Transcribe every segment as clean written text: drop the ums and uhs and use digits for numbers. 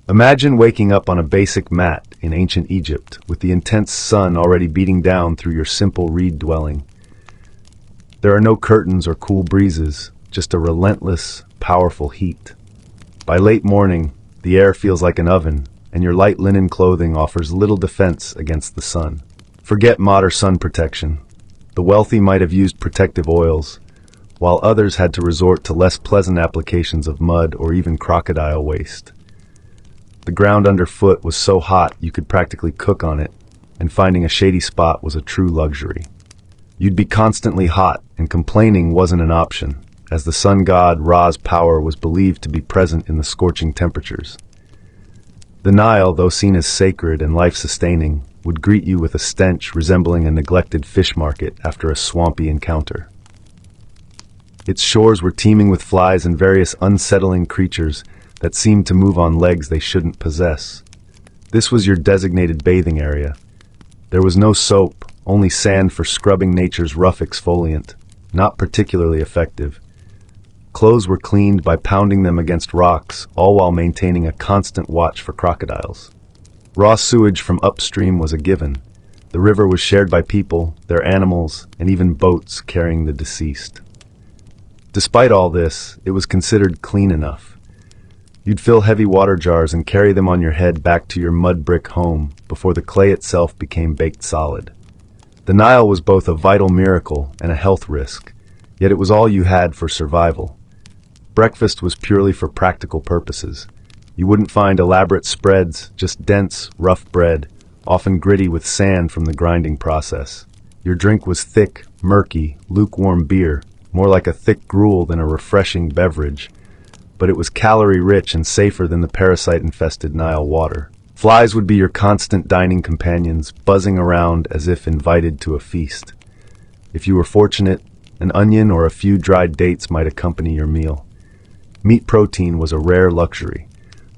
Imagine waking up on a basic mat in ancient Egypt with the intense sun already beating down through your simple reed dwelling. There are no curtains or cool breezes, just a relentless, powerful heat. By late morning, the air feels like an oven, and your light linen clothing offers little defense against the sun. Forget modern sun protection. The wealthy might have used protective oils, while others had to resort to less pleasant applications of mud or even crocodile waste. The ground underfoot was so hot you could practically cook on it, and finding a shady spot was a true luxury. You'd be constantly hot, and complaining wasn't an option, as the sun god Ra's power was believed to be present in the scorching temperatures. The Nile, though seen as sacred and life-sustaining, would greet you with a stench resembling a neglected fish market after a swampy encounter. Its shores were teeming with flies and various unsettling creatures that seemed to move on legs they shouldn't possess. This was your designated bathing area. There was no soap, only sand for scrubbing nature's rough exfoliant, not particularly effective. Clothes were cleaned by pounding them against rocks, all while maintaining a constant watch for crocodiles. Raw sewage from upstream was a given. The river was shared by people, their animals, and even boats carrying the deceased. Despite all this, it was considered clean enough. You'd fill heavy water jars and carry them on your head back to your mud brick home before the clay itself became baked solid. The Nile was both a vital miracle and a health risk, yet it was all you had for survival. Breakfast was purely for practical purposes. You wouldn't find elaborate spreads, just dense, rough bread, often gritty with sand from the grinding process. Your drink was thick, murky, lukewarm beer, more like a thick gruel than a refreshing beverage, but it was calorie-rich and safer than the parasite-infested Nile water. Flies would be your constant dining companions, buzzing around as if invited to a feast. If you were fortunate, an onion or a few dried dates might accompany your meal. Meat protein was a rare luxury.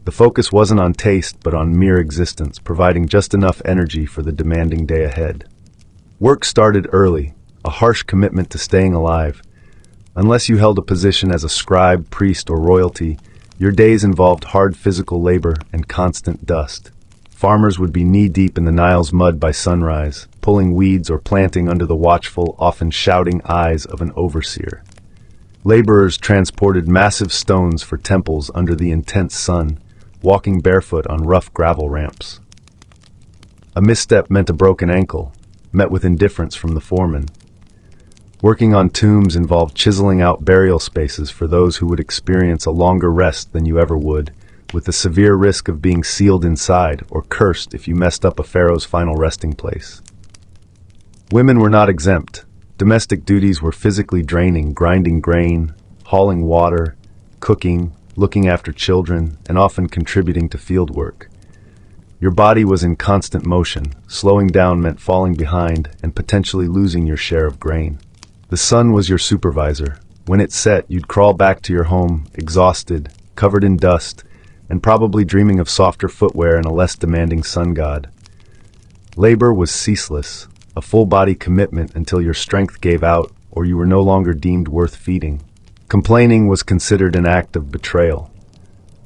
The focus wasn't on taste, but on mere existence, providing just enough energy for the demanding day ahead. Work started early, a harsh commitment to staying alive. Unless you held a position as a scribe, priest, or royalty, your days involved hard physical labor and constant dust. Farmers would be knee-deep in the Nile's mud by sunrise, pulling weeds or planting under the watchful, often shouting eyes of an overseer. Laborers transported massive stones for temples under the intense sun, walking barefoot on rough gravel ramps. A misstep meant a broken ankle, met with indifference from the foreman. Working on tombs involved chiseling out burial spaces for those who would experience a longer rest than you ever would, with the severe risk of being sealed inside or cursed if you messed up a pharaoh's final resting place. Women were not exempt. Domestic duties were physically draining, grinding grain, hauling water, cooking, looking after children, and often contributing to field work. Your body was in constant motion. Slowing down meant falling behind and potentially losing your share of grain. The sun was your supervisor. When it set, you'd crawl back to your home, exhausted, covered in dust, and probably dreaming of softer footwear and a less demanding sun god. Labor was ceaseless, a full-body commitment until your strength gave out or you were no longer deemed worth feeding. Complaining was considered an act of betrayal.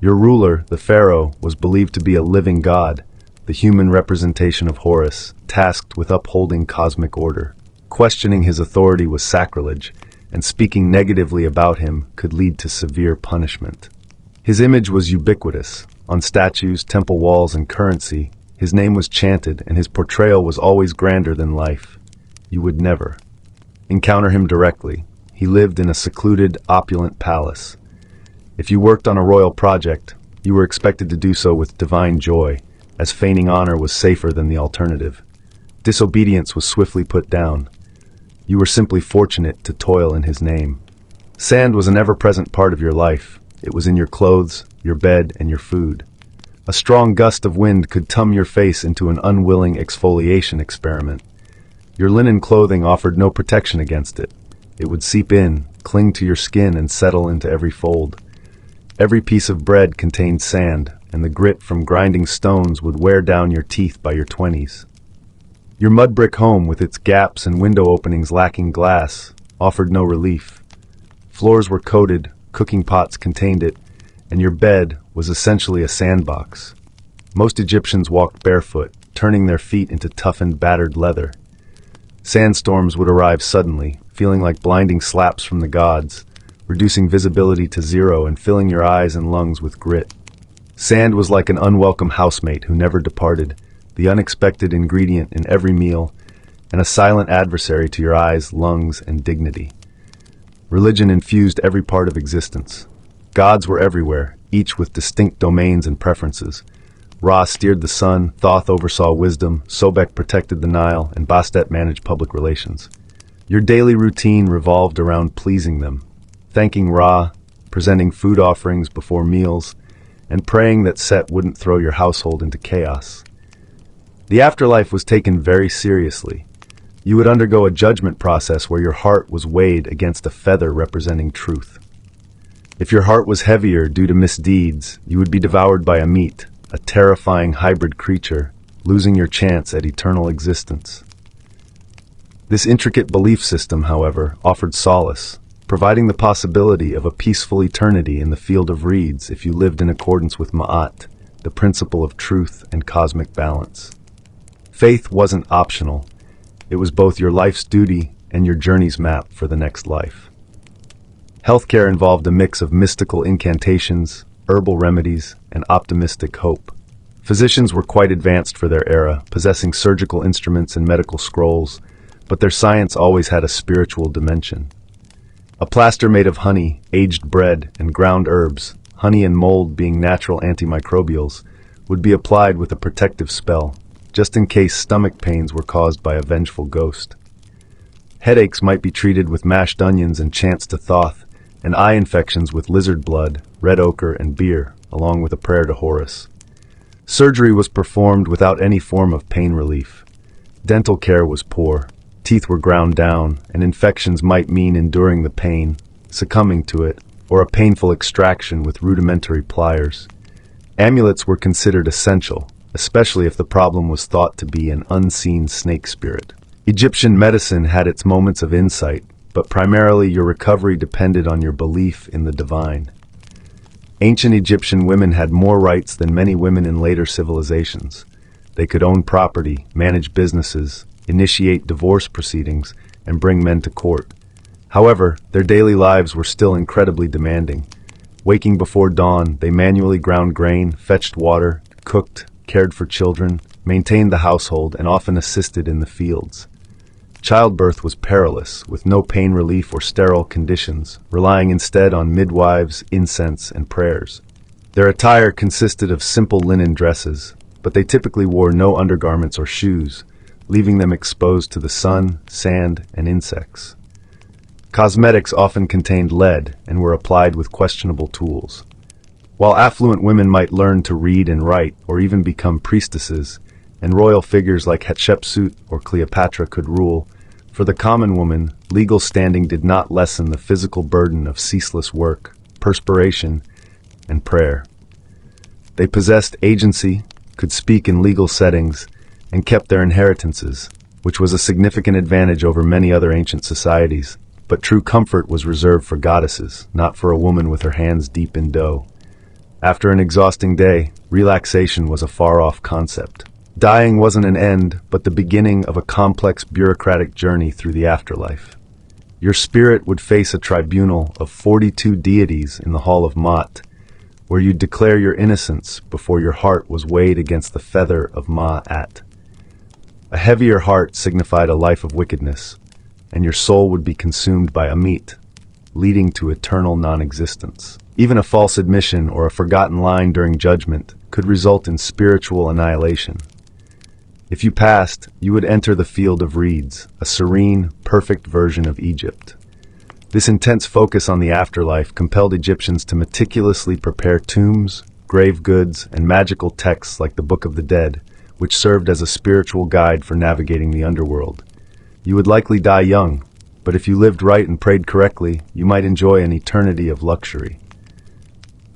Your ruler, the pharaoh, was believed to be a living god, the human representation of Horus, tasked with upholding cosmic order. Questioning his authority was sacrilege, and speaking negatively about him could lead to severe punishment. His image was ubiquitous. On statues, temple walls, and currency, his name was chanted, and his portrayal was always grander than life. You would never encounter him directly. He lived in a secluded, opulent palace. If you worked on a royal project, you were expected to do so with divine joy, as feigning honor was safer than the alternative. Disobedience was swiftly put down. You were simply fortunate to toil in his name. Sand was an ever-present part of your life. It was in your clothes, your bed, and your food. A strong gust of wind could tum your face into an unwilling exfoliation experiment. Your linen clothing offered no protection against it. It would seep in, cling to your skin, and settle into every fold. Every piece of bread contained sand, and the grit from grinding stones would wear down your teeth by your 20s. Your mud brick home, with its gaps and window openings lacking glass, offered no relief. Floors were coated, cooking pots contained it, and your bed was essentially a sandbox. Most Egyptians walked barefoot, turning their feet into toughened, battered leather. Sandstorms would arrive suddenly, feeling like blinding slaps from the gods, reducing visibility to zero and filling your eyes and lungs with grit. Sand was like an unwelcome housemate who never departed, the unexpected ingredient in every meal, and a silent adversary to your eyes, lungs, and dignity. Religion infused every part of existence. Gods were everywhere, each with distinct domains and preferences. Ra steered the sun, Thoth oversaw wisdom, Sobek protected the Nile, and Bastet managed public relations. Your daily routine revolved around pleasing them, thanking Ra, presenting food offerings before meals, and praying that Set wouldn't throw your household into chaos. The afterlife was taken very seriously. You would undergo a judgment process where your heart was weighed against a feather representing truth. If your heart was heavier due to misdeeds, you would be devoured by a meat, a terrifying hybrid creature, losing your chance at eternal existence. This intricate belief system, however, offered solace, providing the possibility of a peaceful eternity in the field of reeds if you lived in accordance with Ma'at, the principle of truth and cosmic balance. Faith wasn't optional. It was both your life's duty and your journey's map for the next life. Healthcare involved a mix of mystical incantations, herbal remedies, and optimistic hope. Physicians were quite advanced for their era, possessing surgical instruments and medical scrolls, but their science always had a spiritual dimension. A plaster made of honey, aged bread, and ground herbs, honey and mold being natural antimicrobials, would be applied with a protective spell, just in case stomach pains were caused by a vengeful ghost. Headaches might be treated with mashed onions and chants to Thoth, and eye infections with lizard blood, red ochre, and beer, along with a prayer to Horus. Surgery was performed without any form of pain relief. Dental care was poor. Teeth were ground down, and infections might mean enduring the pain, succumbing to it, or a painful extraction with rudimentary pliers. Amulets were considered essential, especially if the problem was thought to be an unseen snake spirit. Egyptian medicine had its moments of insight, but primarily your recovery depended on your belief in the divine. Ancient Egyptian women had more rights than many women in later civilizations. They could own property, manage businesses, initiate divorce proceedings, and bring men to court. However, their daily lives were still incredibly demanding. Waking before dawn, they manually ground grain, fetched water, cooked, cared for children, maintained the household, and often assisted in the fields. Childbirth was perilous, with no pain relief or sterile conditions, relying instead on midwives, incense, and prayers. Their attire consisted of simple linen dresses, but they typically wore no undergarments or shoes, leaving them exposed to the sun, sand, and insects. Cosmetics often contained lead and were applied with questionable tools. While affluent women might learn to read and write, or even become priestesses, and royal figures like Hatshepsut or Cleopatra could rule, for the common woman, legal standing did not lessen the physical burden of ceaseless work, perspiration, and prayer. They possessed agency, could speak in legal settings, and kept their inheritances, which was a significant advantage over many other ancient societies. But true comfort was reserved for goddesses, not for a woman with her hands deep in dough. After an exhausting day, relaxation was a far-off concept. Dying wasn't an end, but the beginning of a complex bureaucratic journey through the afterlife. Your spirit would face a tribunal of 42 deities in the Hall of Ma'at, where you'd declare your innocence before your heart was weighed against the feather of Ma'at. A heavier heart signified a life of wickedness, and your soul would be consumed by Amit, leading to eternal non-existence. Even a false admission or a forgotten line during judgment could result in spiritual annihilation. If you passed, you would enter the field of reeds, a serene, perfect version of Egypt. This intense focus on the afterlife compelled Egyptians to meticulously prepare tombs, grave goods, and magical texts like the Book of the Dead, which served as a spiritual guide for navigating the underworld. You would likely die young, but if you lived right and prayed correctly, you might enjoy an eternity of luxury.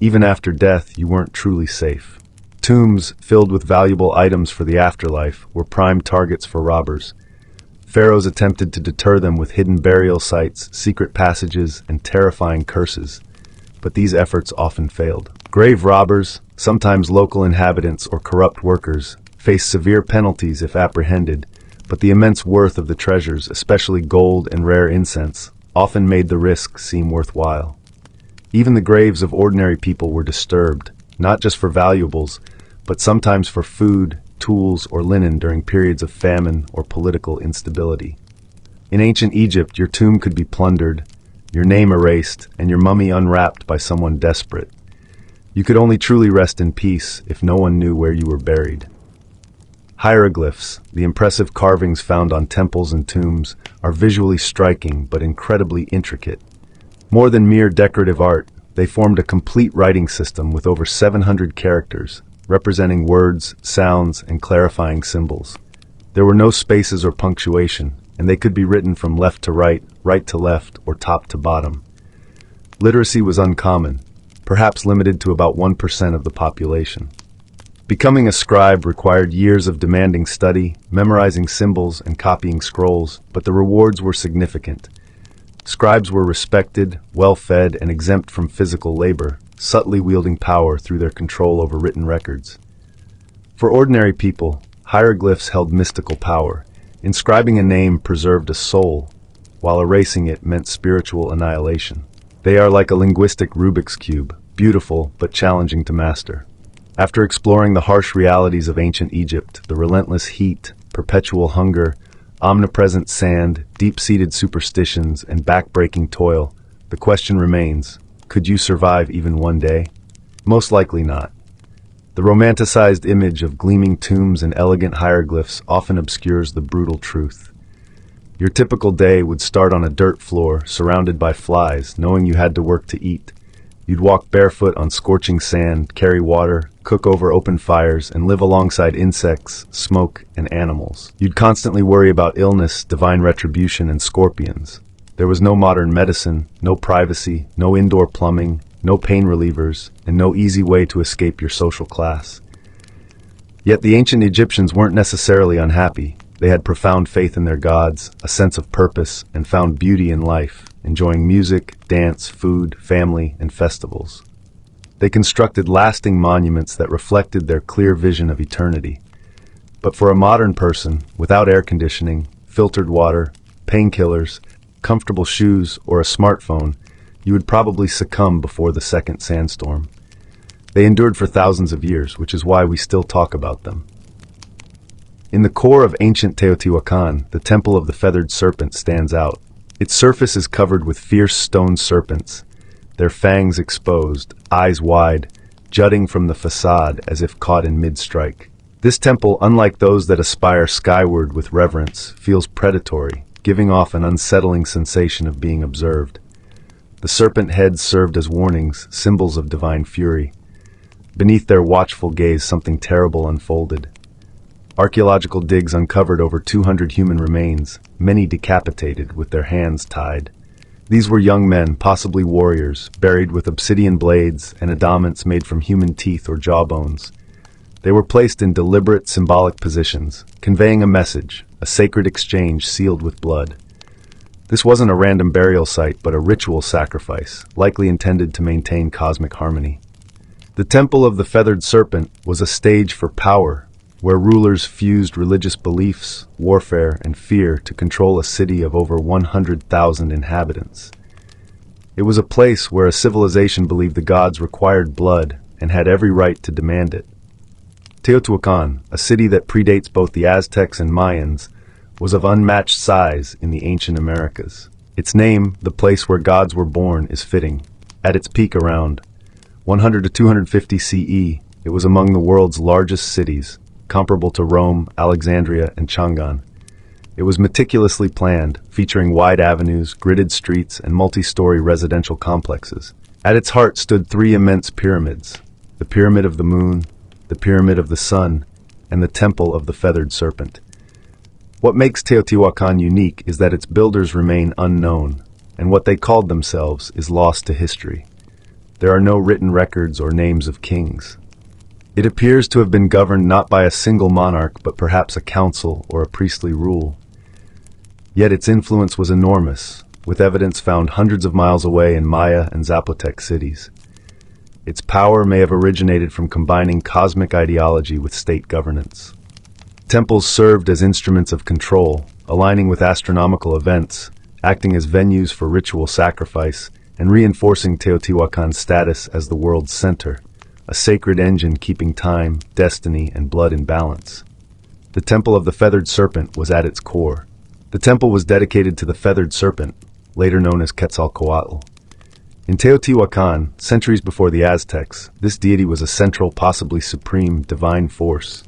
Even after death, you weren't truly safe. Tombs, filled with valuable items for the afterlife, were prime targets for robbers. Pharaohs attempted to deter them with hidden burial sites, secret passages, and terrifying curses, but these efforts often failed. Grave robbers, sometimes local inhabitants or corrupt workers, faced severe penalties if apprehended, but the immense worth of the treasures, especially gold and rare incense, often made the risk seem worthwhile. Even the graves of ordinary people were disturbed, not just for valuables, but sometimes for food, tools, or linen during periods of famine or political instability. In ancient Egypt, your tomb could be plundered, your name erased, and your mummy unwrapped by someone desperate. You could only truly rest in peace if no one knew where you were buried. Hieroglyphs, the impressive carvings found on temples and tombs, are visually striking but incredibly intricate. More than mere decorative art, they formed a complete writing system with over 700 characters, representing words, sounds, and clarifying symbols. There were no spaces or punctuation, and they could be written from left to right, right to left, or top to bottom. Literacy was uncommon, perhaps limited to about 1% of the population. Becoming a scribe required years of demanding study, memorizing symbols, and copying scrolls, but the rewards were significant. Scribes were respected, well-fed, and exempt from physical labor, subtly wielding power through their control over written records. For ordinary people, hieroglyphs held mystical power. Inscribing a name preserved a soul, while erasing it meant spiritual annihilation. They are like a linguistic Rubik's Cube, beautiful but challenging to master. After exploring the harsh realities of ancient Egypt, the relentless heat, perpetual hunger, omnipresent sand, deep-seated superstitions, and back-breaking toil, the question remains, could you survive even one day? Most likely not. The romanticized image of gleaming tombs and elegant hieroglyphs often obscures the brutal truth. Your typical day would start on a dirt floor, surrounded by flies, knowing you had to work to eat. You'd walk barefoot on scorching sand, carry water, cook over open fires, and live alongside insects, smoke, and animals. You'd constantly worry about illness, divine retribution, and scorpions. There was no modern medicine, no privacy, no indoor plumbing, no pain relievers, and no easy way to escape your social class. Yet the ancient Egyptians weren't necessarily unhappy. They had profound faith in their gods, a sense of purpose, and found beauty in life, enjoying music, dance, food, family, and festivals. They constructed lasting monuments that reflected their clear vision of eternity. But for a modern person, without air conditioning, filtered water, painkillers, comfortable shoes, or a smartphone, you would probably succumb before the second sandstorm. They endured for thousands of years, which is why we still talk about them. In the core of ancient Teotihuacan, the Temple of the Feathered Serpent stands out. Its surface is covered with fierce stone serpents, their fangs exposed, eyes wide, jutting from the facade as if caught in mid-strike. This temple, unlike those that aspire skyward with reverence, feels predatory, giving off an unsettling sensation of being observed. The serpent heads served as warnings, symbols of divine fury. Beneath their watchful gaze, something terrible unfolded. Archaeological digs uncovered over 200 human remains, many decapitated with their hands tied. These were young men, possibly warriors, buried with obsidian blades and adamants made from human teeth or jawbones. They were placed in deliberate, symbolic positions, conveying a message, a sacred exchange sealed with blood. This wasn't a random burial site, but a ritual sacrifice, likely intended to maintain cosmic harmony. The Temple of the Feathered Serpent was a stage for power, where rulers fused religious beliefs, warfare, and fear to control a city of over 100,000 inhabitants. It was a place where a civilization believed the gods required blood and had every right to demand it. Teotihuacan, a city that predates both the Aztecs and Mayans, was of unmatched size in the ancient Americas. Its name, the place where gods were born, is fitting. At its peak around 100 to 250 CE, it was among the world's largest cities, comparable to Rome, Alexandria, and Chang'an. It was meticulously planned, featuring wide avenues, gridded streets, and multi-story residential complexes. At its heart stood three immense pyramids: the Pyramid of the Moon, the Pyramid of the Sun, and the Temple of the Feathered Serpent. What makes Teotihuacan unique is that its builders remain unknown, and what they called themselves is lost to history. There are no written records or names of kings. It appears to have been governed not by a single monarch, but perhaps a council or a priestly rule. Yet its influence was enormous, with evidence found hundreds of miles away in Maya and Zapotec cities. Its power may have originated from combining cosmic ideology with state governance. Temples served as instruments of control, aligning with astronomical events, acting as venues for ritual sacrifice, and reinforcing Teotihuacan's status as the world's center, a sacred engine keeping time, destiny, and blood in balance. The Temple of the Feathered Serpent was at its core. The temple was dedicated to the Feathered Serpent, later known as Quetzalcoatl. In Teotihuacan, centuries before the Aztecs, this deity was a central, possibly supreme, divine force.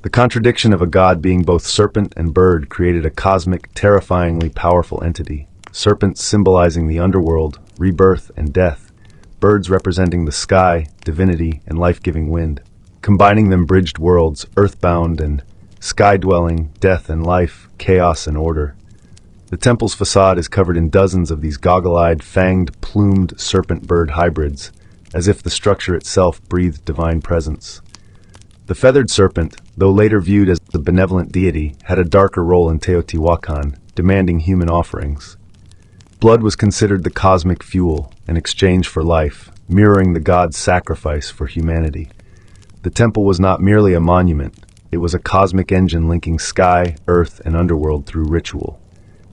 The contradiction of a god being both serpent and bird created a cosmic, terrifyingly powerful entity. Serpents symbolizing the underworld, rebirth, and death. Birds representing the sky, divinity, and life-giving wind. Combining them bridged worlds, earthbound and sky-dwelling, death and life, chaos and order. The temple's facade is covered in dozens of these goggle-eyed, fanged, plumed serpent-bird hybrids, as if the structure itself breathed divine presence. The feathered serpent, though later viewed as a benevolent deity, had a darker role in Teotihuacan, demanding human offerings. Blood was considered the cosmic fuel, an exchange for life, mirroring the god's sacrifice for humanity. The temple was not merely a monument, it was a cosmic engine linking sky, earth, and underworld through ritual.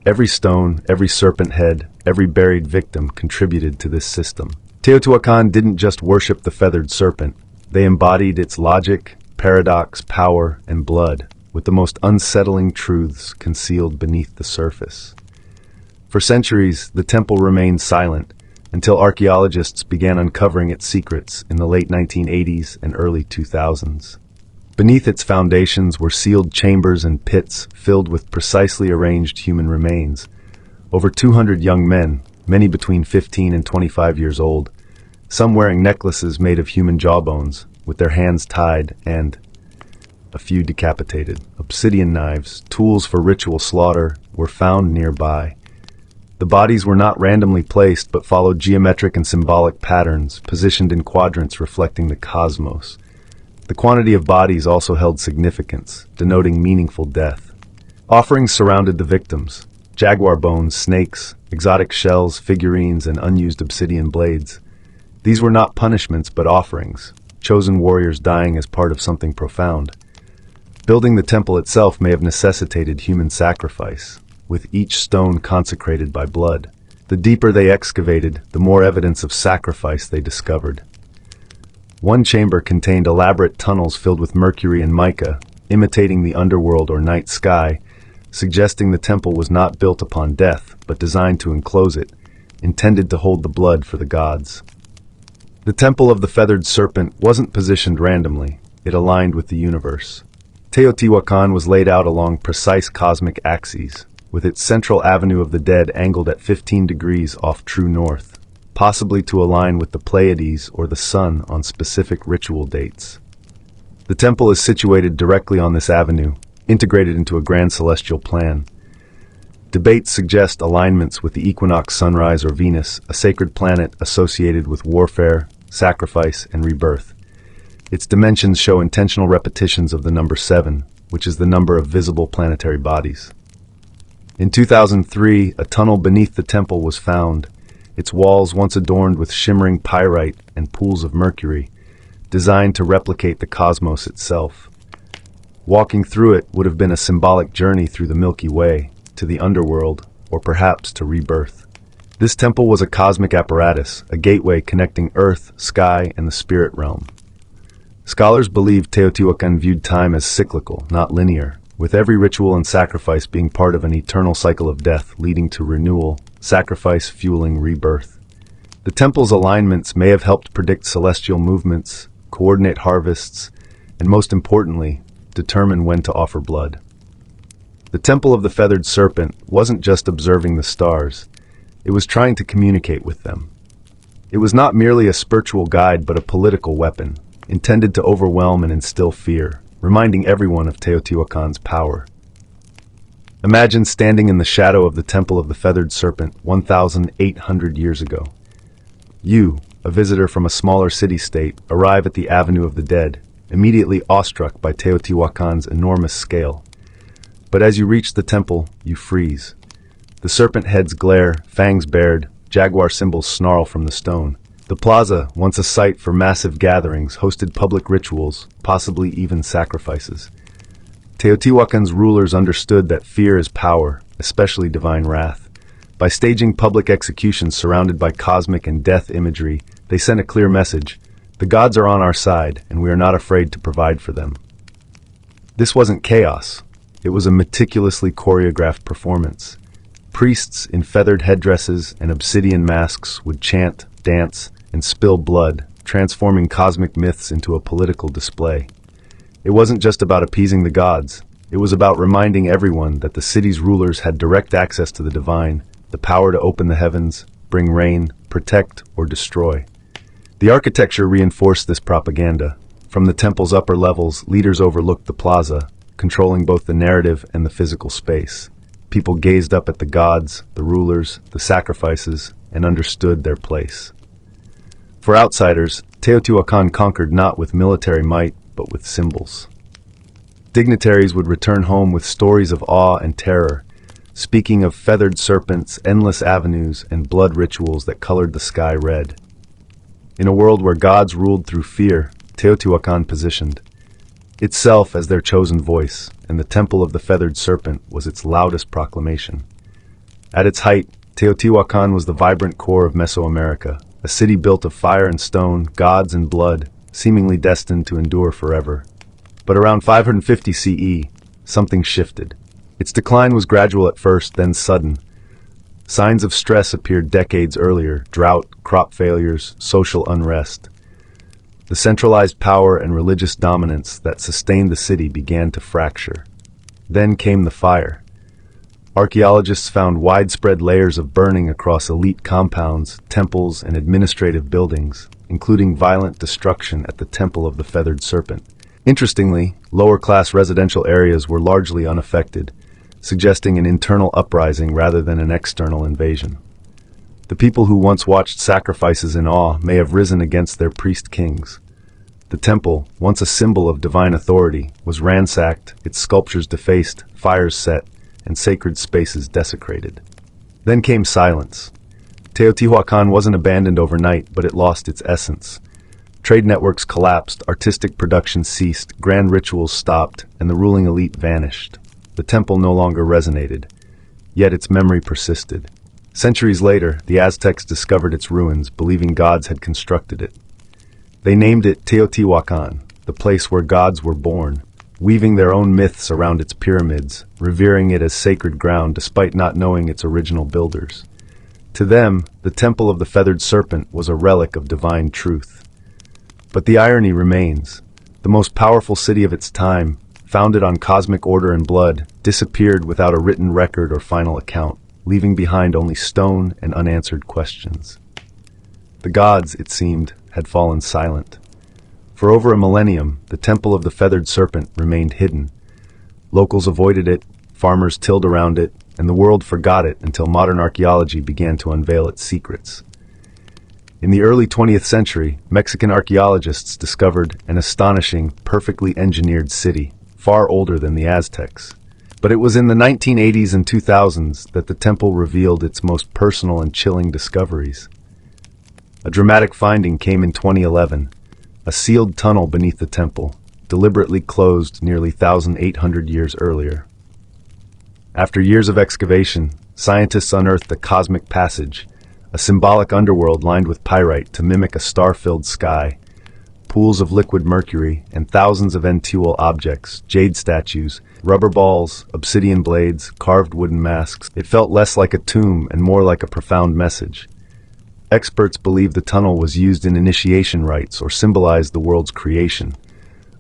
Every stone, every serpent head, every buried victim contributed to this system. Teotihuacan didn't just worship the feathered serpent, they embodied its logic, paradox, power, and blood, with the most unsettling truths concealed beneath the surface. For centuries, the temple remained silent, until archaeologists began uncovering its secrets in the late 1980s and early 2000s. Beneath its foundations were sealed chambers and pits filled with precisely arranged human remains. Over 200 young men, many between 15 and 25 years old, some wearing necklaces made of human jawbones, with their hands tied and a few decapitated. Obsidian knives, tools for ritual slaughter, were found nearby. The bodies were not randomly placed but followed geometric and symbolic patterns, positioned in quadrants reflecting the cosmos. The quantity of bodies also held significance, denoting meaningful death. Offerings surrounded the victims: jaguar bones, snakes, exotic shells, figurines, and unused obsidian blades. These were not punishments but offerings, chosen warriors dying as part of something profound. Building the temple itself may have necessitated human sacrifice, with each stone consecrated by blood. The deeper they excavated, the more evidence of sacrifice they discovered. One chamber contained elaborate tunnels filled with mercury and mica, imitating the underworld or night sky, suggesting the temple was not built upon death, but designed to enclose it, intended to hold the blood for the gods. The Temple of the Feathered Serpent wasn't positioned randomly, it aligned with the universe. Teotihuacan was laid out along precise cosmic axes, with its central avenue of the dead angled at 15 degrees off true north, possibly to align with the Pleiades or the sun on specific ritual dates. The temple is situated directly on this avenue, integrated into a grand celestial plan. Debates suggest alignments with the equinox sunrise or Venus, a sacred planet associated with warfare, sacrifice, and rebirth. Its dimensions show intentional repetitions of the number 7, which is the number of visible planetary bodies. In 2003, a tunnel beneath the temple was found, its walls once adorned with shimmering pyrite and pools of mercury, designed to replicate the cosmos itself. Walking through it would have been a symbolic journey through the Milky Way, to the underworld, or perhaps to rebirth. This temple was a cosmic apparatus, a gateway connecting earth, sky, and the spirit realm. Scholars believe Teotihuacan viewed time as cyclical, not linear, with every ritual and sacrifice being part of an eternal cycle of death leading to renewal, sacrifice fueling rebirth. The temple's alignments may have helped predict celestial movements, coordinate harvests, and most importantly, determine when to offer blood. The Temple of the Feathered Serpent wasn't just observing the stars, it was trying to communicate with them. It was not merely a spiritual guide but a political weapon, intended to overwhelm and instill fear, reminding everyone of Teotihuacan's power. Imagine standing in the shadow of the Temple of the Feathered Serpent 1,800 years ago. You, a visitor from a smaller city-state, arrive at the Avenue of the Dead, immediately awestruck by Teotihuacan's enormous scale. But as you reach the temple, you freeze. The serpent heads glare, fangs bared, jaguar symbols snarl from the stone. The plaza, once a site for massive gatherings, hosted public rituals, possibly even sacrifices. Teotihuacan's rulers understood that fear is power, especially divine wrath. By staging public executions surrounded by cosmic and death imagery, they sent a clear message: the gods are on our side, and we are not afraid to provide for them. This wasn't chaos. It was a meticulously choreographed performance. Priests in feathered headdresses and obsidian masks would chant, dance, and spill blood, transforming cosmic myths into a political display. It wasn't just about appeasing the gods. It was about reminding everyone that the city's rulers had direct access to the divine, the power to open the heavens, bring rain, protect, or destroy. The architecture reinforced this propaganda. From the temple's upper levels, leaders overlooked the plaza, controlling both the narrative and the physical space. People gazed up at the gods, the rulers, the sacrifices, and understood their place. For outsiders, Teotihuacan conquered not with military might, but with symbols. Dignitaries would return home with stories of awe and terror, speaking of feathered serpents, endless avenues, and blood rituals that colored the sky red. In a world where gods ruled through fear, Teotihuacan positioned itself as their chosen voice, and the Temple of the Feathered Serpent was its loudest proclamation. At its height, Teotihuacan was the vibrant core of Mesoamerica, a city built of fire and stone, gods and blood, seemingly destined to endure forever. But around 550 CE, something shifted. Its decline was gradual at first, then sudden. Signs of stress appeared decades earlier: drought, crop failures, social unrest. The centralized power and religious dominance that sustained the city began to fracture. Then came the fire. Archaeologists found widespread layers of burning across elite compounds, temples, and administrative buildings, including violent destruction at the Temple of the Feathered Serpent. Interestingly, lower-class residential areas were largely unaffected, suggesting an internal uprising rather than an external invasion. The people who once watched sacrifices in awe may have risen against their priest kings. The temple, once a symbol of divine authority, was ransacked, its sculptures defaced, fires set, and sacred spaces desecrated. Then came silence. Teotihuacan wasn't abandoned overnight, but it lost its essence. Trade networks collapsed, artistic production ceased, grand rituals stopped, and the ruling elite vanished. The temple no longer resonated, yet its memory persisted. Centuries later, the Aztecs discovered its ruins, believing gods had constructed it. They named it Teotihuacan, the place where gods were born, weaving their own myths around its pyramids, revering it as sacred ground despite not knowing its original builders. To them, the Temple of the Feathered Serpent was a relic of divine truth. But the irony remains. The most powerful city of its time, founded on cosmic order and blood, disappeared without a written record or final account, leaving behind only stone and unanswered questions. The gods, it seemed, had fallen silent. For over a millennium, the Temple of the Feathered Serpent remained hidden. Locals avoided it, farmers tilled around it, and the world forgot it until modern archaeology began to unveil its secrets. In the early 20th century, Mexican archaeologists discovered an astonishing, perfectly engineered city, far older than the Aztecs. But it was in the 1980s and 2000s that the temple revealed its most personal and chilling discoveries. A dramatic finding came in 2011, a sealed tunnel beneath the temple, deliberately closed nearly 1,800 years earlier. After years of excavation, scientists unearthed the Cosmic Passage, a symbolic underworld lined with pyrite to mimic a star-filled sky. Pools of liquid mercury, and thousands of antual objects, jade statues, rubber balls, obsidian blades, carved wooden masks. It felt less like a tomb and more like a profound message. Experts believe the tunnel was used in initiation rites or symbolized the world's creation,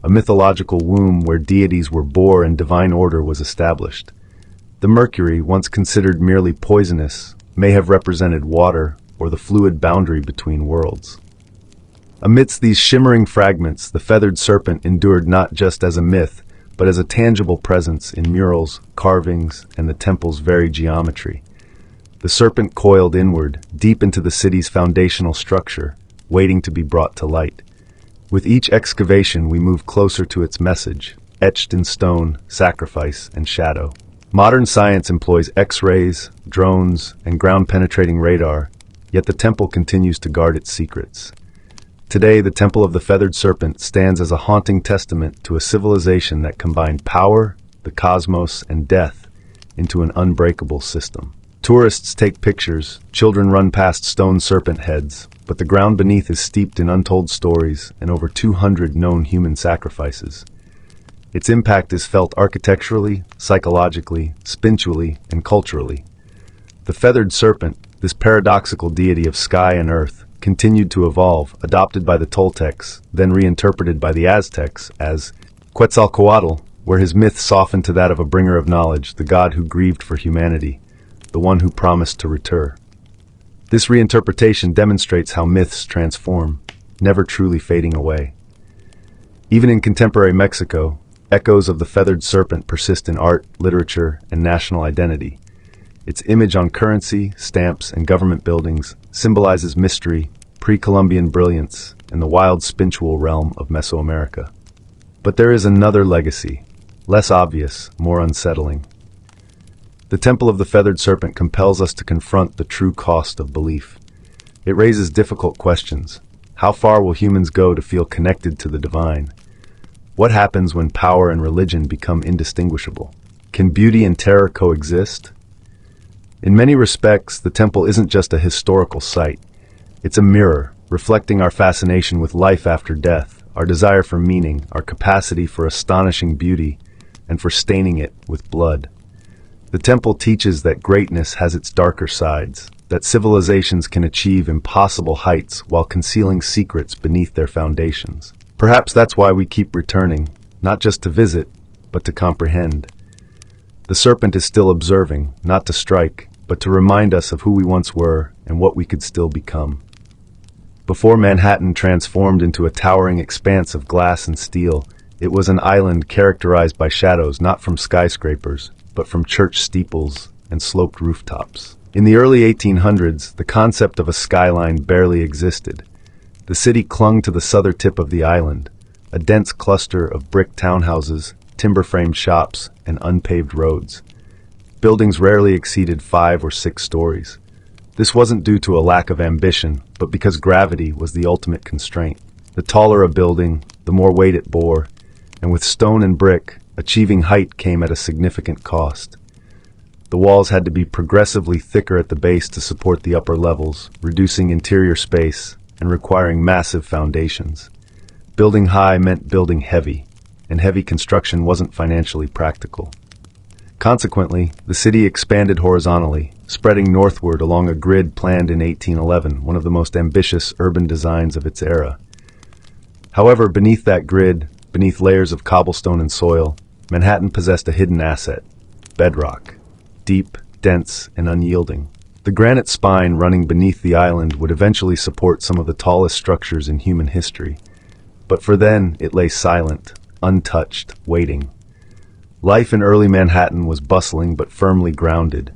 a mythological womb where deities were born and divine order was established. The mercury, once considered merely poisonous, may have represented water or the fluid boundary between worlds. Amidst these shimmering fragments, the Feathered Serpent endured not just as a myth, but as a tangible presence in murals, carvings, and the temple's very geometry. The serpent coiled inward, deep into the city's foundational structure, waiting to be brought to light. With each excavation, we move closer to its message, etched in stone, sacrifice, and shadow. Modern science employs X-rays, drones, and ground-penetrating radar, yet the temple continues to guard its secrets. Today, the Temple of the Feathered Serpent stands as a haunting testament to a civilization that combined power, the cosmos, and death into an unbreakable system. Tourists take pictures, children run past stone serpent heads, but the ground beneath is steeped in untold stories and over 200 known human sacrifices. Its impact is felt architecturally, psychologically, spiritually, and culturally. The feathered serpent, this paradoxical deity of sky and earth, continued to evolve, adopted by the Toltecs, then reinterpreted by the Aztecs as Quetzalcoatl, where his myth softened to that of a bringer of knowledge, the god who grieved for humanity, the one who promised to return. This reinterpretation demonstrates how myths transform, never truly fading away. Even in contemporary Mexico, echoes of the feathered serpent persist in art, literature, and national identity. Its image on currency, stamps, and government buildings symbolizes mystery, pre-Columbian brilliance, and the wild spiritual realm of Mesoamerica. But there is another legacy, less obvious, more unsettling. The Temple of the Feathered Serpent compels us to confront the true cost of belief. It raises difficult questions. How far will humans go to feel connected to the divine? What happens when power and religion become indistinguishable? Can beauty and terror coexist? In many respects, the temple isn't just a historical site. It's a mirror, reflecting our fascination with life after death, our desire for meaning, our capacity for astonishing beauty, and for staining it with blood. The temple teaches that greatness has its darker sides, that civilizations can achieve impossible heights while concealing secrets beneath their foundations. Perhaps that's why we keep returning, not just to visit, but to comprehend. The serpent is still observing, not to strike, but to remind us of who we once were and what we could still become. Before Manhattan transformed into a towering expanse of glass and steel, it was an island characterized by shadows not from skyscrapers, but from church steeples and sloped rooftops. In the early 1800s, the concept of a skyline barely existed. The city clung to the southern tip of the island, a dense cluster of brick townhouses, timber-framed shops, and unpaved roads. Buildings rarely exceeded 5 or 6 stories. This wasn't due to a lack of ambition, but because gravity was the ultimate constraint. The taller a building, the more weight it bore, and with stone and brick, achieving height came at a significant cost. The walls had to be progressively thicker at the base to support the upper levels, reducing interior space and requiring massive foundations. Building high meant building heavy, and heavy construction wasn't financially practical. Consequently, the city expanded horizontally, spreading northward along a grid planned in 1811, one of the most ambitious urban designs of its era. However, beneath that grid, beneath layers of cobblestone and soil, Manhattan possessed a hidden asset: bedrock. Deep, dense, and unyielding. The granite spine running beneath the island would eventually support some of the tallest structures in human history. But for then, it lay silent, untouched, waiting. Life in early Manhattan was bustling but firmly grounded.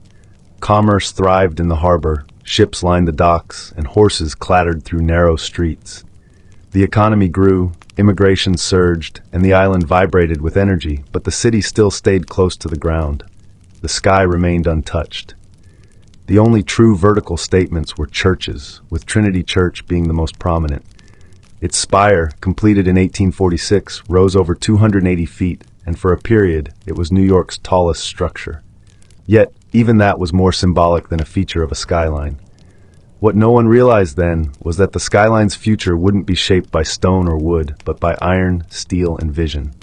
Commerce thrived in the harbor, ships lined the docks, and horses clattered through narrow streets. The economy grew, immigration surged, and the island vibrated with energy, but the city still stayed close to the ground. The sky remained untouched. The only true vertical statements were churches, with Trinity Church being the most prominent. Its spire, completed in 1846, rose over 280 feet, and for a period, it was New York's tallest structure. Yet, even that was more symbolic than a feature of a skyline. What no one realized then was that the skyline's future wouldn't be shaped by stone or wood, but by iron, steel, and vision.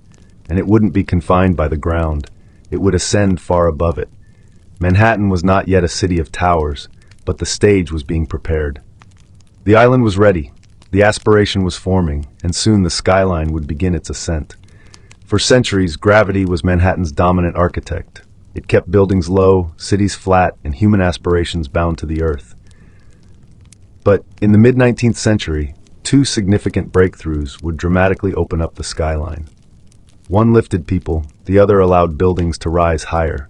And it wouldn't be confined by the ground. It would ascend far above it. Manhattan was not yet a city of towers, but the stage was being prepared. The island was ready, the aspiration was forming, and soon the skyline would begin its ascent. For centuries, gravity was Manhattan's dominant architect. It kept buildings low, cities flat, and human aspirations bound to the earth. But in the mid-19th century, two significant breakthroughs would dramatically open up the skyline. One lifted people, the other allowed buildings to rise higher.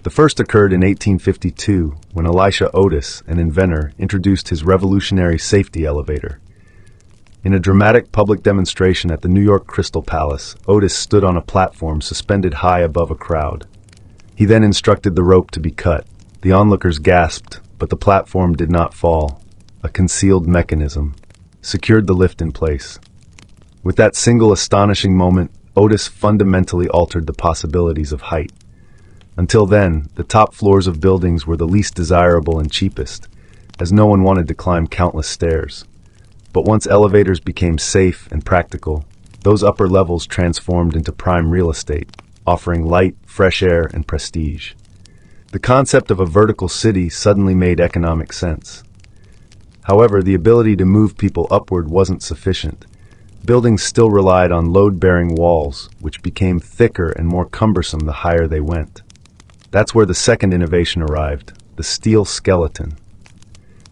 The first occurred in 1852, when Elisha Otis, an inventor, introduced his revolutionary safety elevator. In a dramatic public demonstration at the New York Crystal Palace, Otis stood on a platform suspended high above a crowd. He then instructed the rope to be cut. The onlookers gasped, but the platform did not fall. a concealed mechanism, secured the lift in place. With that single astonishing moment, Otis fundamentally altered the possibilities of height. Until then, the top floors of buildings were the least desirable and cheapest, as no one wanted to climb countless stairs. But once elevators became safe and practical, those upper levels transformed into prime real estate, offering light, fresh air, and prestige. The concept of a vertical city suddenly made economic sense. However, the ability to move people upward wasn't sufficient. Buildings still relied on load-bearing walls, which became thicker and more cumbersome the higher they went. That's where the second innovation arrived, the steel skeleton.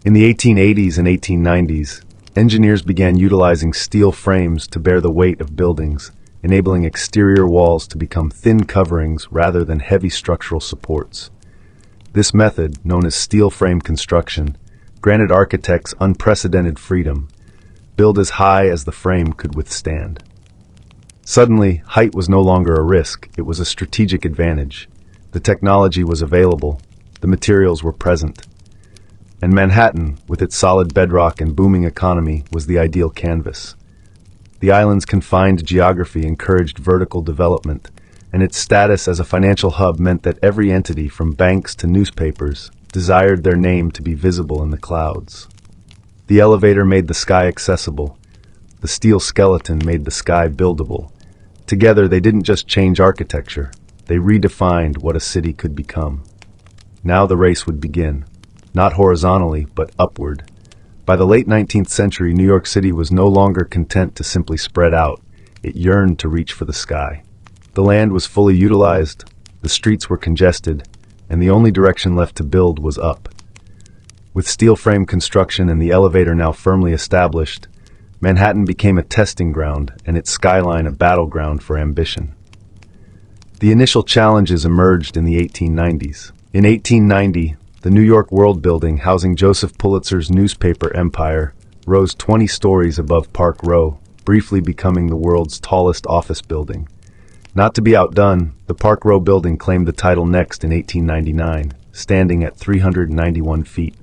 In the 1880s and 1890s, engineers began utilizing steel frames to bear the weight of buildings, enabling exterior walls to become thin coverings rather than heavy structural supports. This method, known as steel frame construction, granted architects unprecedented freedom: build as high as the frame could withstand. Suddenly, height was no longer a risk, it was a strategic advantage. The technology was available, the materials were present. And Manhattan, with its solid bedrock and booming economy, was the ideal canvas. The island's confined geography encouraged vertical development, and its status as a financial hub meant that every entity, from banks to newspapers, desired their name to be visible in the clouds. The elevator made the sky accessible. The steel skeleton made the sky buildable. Together, they didn't just change architecture, they redefined what a city could become. Now the race would begin, not horizontally, but upward. By the late 19th century, New York City was no longer content to simply spread out. It yearned to reach for the sky. The land was fully utilized, the streets were congested, and the only direction left to build was up. With steel frame construction and the elevator now firmly established, Manhattan became a testing ground and its skyline a battleground for ambition. The initial challenges emerged in the 1890s. In 1890, the New York World Building, housing Joseph Pulitzer's newspaper empire, rose 20 stories above Park Row, briefly becoming the world's tallest office building. Not to be outdone, the Park Row building claimed the title next in 1899, standing at 391 feet.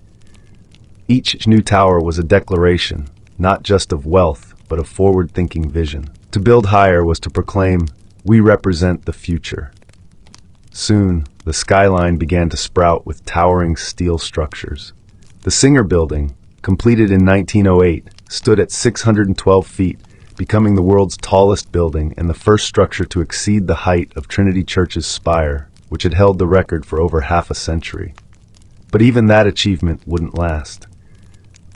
Each new tower was a declaration, not just of wealth, but of forward-thinking vision. To build higher was to proclaim, "We represent the future." Soon, the skyline began to sprout with towering steel structures. The Singer Building, completed in 1908, stood at 612 feet, becoming the world's tallest building and the first structure to exceed the height of Trinity Church's spire, which had held the record for over half a century. But even that achievement wouldn't last.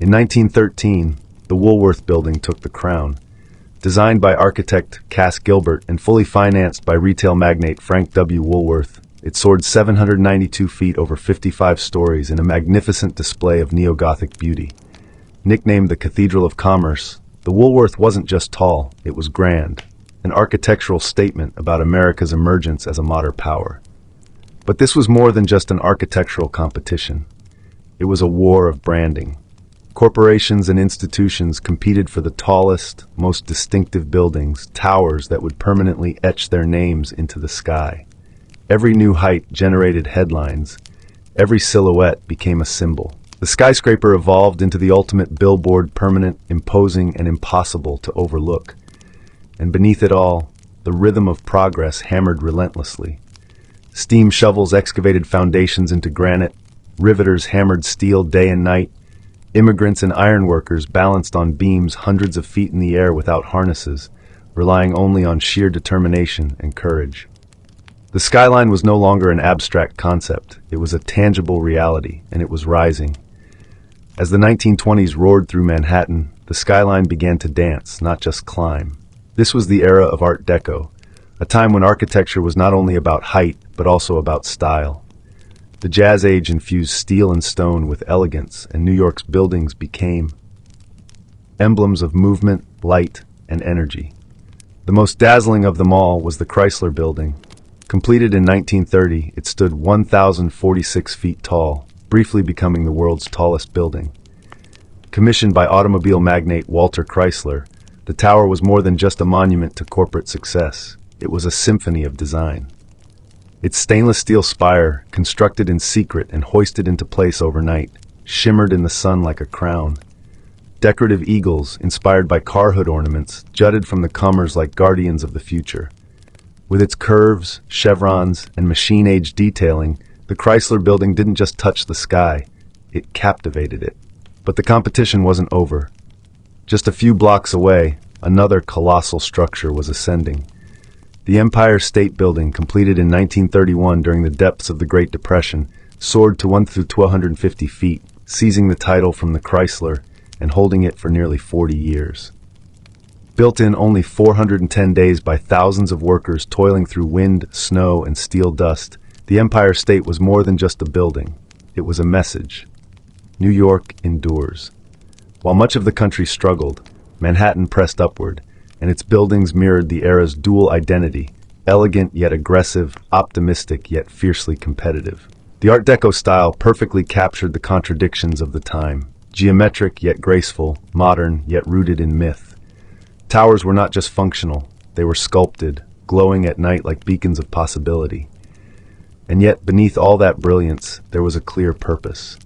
In 1913, the Woolworth Building took the crown. Designed by architect Cass Gilbert and fully financed by retail magnate Frank W. Woolworth, it soared 792 feet over 55 stories in a magnificent display of neo-Gothic beauty. Nicknamed the Cathedral of Commerce, the Woolworth wasn't just tall, it was grand, an architectural statement about America's emergence as a modern power. But this was more than just an architectural competition. It was a war of branding. Corporations and institutions competed for the tallest, most distinctive buildings, towers that would permanently etch their names into the sky. Every new height generated headlines. Every silhouette became a symbol. The skyscraper evolved into the ultimate billboard, permanent, imposing, and impossible to overlook. And beneath it all, the rhythm of progress hammered relentlessly. Steam shovels excavated foundations into granite, riveters hammered steel day and night, immigrants and ironworkers balanced on beams hundreds of feet in the air without harnesses, relying only on sheer determination and courage. The skyline was no longer an abstract concept, it was a tangible reality, and it was rising. As the 1920s roared through Manhattan, the skyline began to dance, not just climb. This was the era of Art Deco, a time when architecture was not only about height, but also about style. The Jazz Age infused steel and stone with elegance, and New York's buildings became emblems of movement, light, and energy. The most dazzling of them all was the Chrysler Building. Completed in 1930, it stood 1,046 feet tall, briefly becoming the world's tallest building. Commissioned by automobile magnate Walter Chrysler, the tower was more than just a monument to corporate success. It was a symphony of design. Its stainless steel spire, constructed in secret and hoisted into place overnight, shimmered in the sun like a crown. Decorative eagles, inspired by car hood ornaments, jutted from the comers like guardians of the future. With its curves, chevrons, and machine-age detailing, the Chrysler Building didn't just touch the sky, it captivated it. But the competition wasn't over. Just a few blocks away, another colossal structure was ascending. The Empire State Building, completed in 1931 during the depths of the Great Depression, soared to 1,250 feet, seizing the title from the Chrysler and holding it for nearly 40 years. Built in only 410 days by thousands of workers toiling through wind, snow, and steel dust, the Empire State was more than just a building. It was a message. New York endures. While much of the country struggled, Manhattan pressed upward, and its buildings mirrored the era's dual identity, elegant yet aggressive, optimistic yet fiercely competitive. The Art Deco style perfectly captured the contradictions of the time, geometric yet graceful, modern yet rooted in myth. Towers were not just functional, they were sculpted, glowing at night like beacons of possibility. And yet, beneath all that brilliance, there was a clear purpose.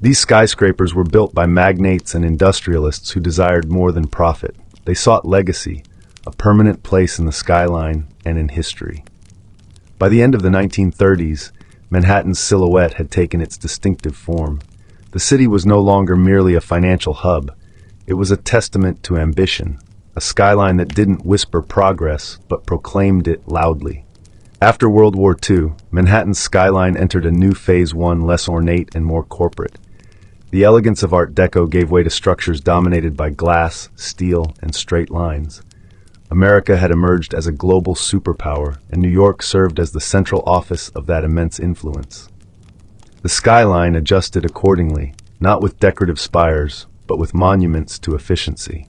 These skyscrapers were built by magnates and industrialists who desired more than profit. They sought legacy, a permanent place in the skyline and in history. By the end of the 1930s, Manhattan's silhouette had taken its distinctive form. The city was no longer merely a financial hub. It was a testament to ambition, a skyline that didn't whisper progress, but proclaimed it loudly. After World War II, Manhattan's skyline entered a new phase one, less ornate and more corporate. The elegance of Art Deco gave way to structures dominated by glass, steel, and straight lines. America had emerged as a global superpower, and New York served as the central office of that immense influence. The skyline adjusted accordingly, not with decorative spires, but with monuments to efficiency.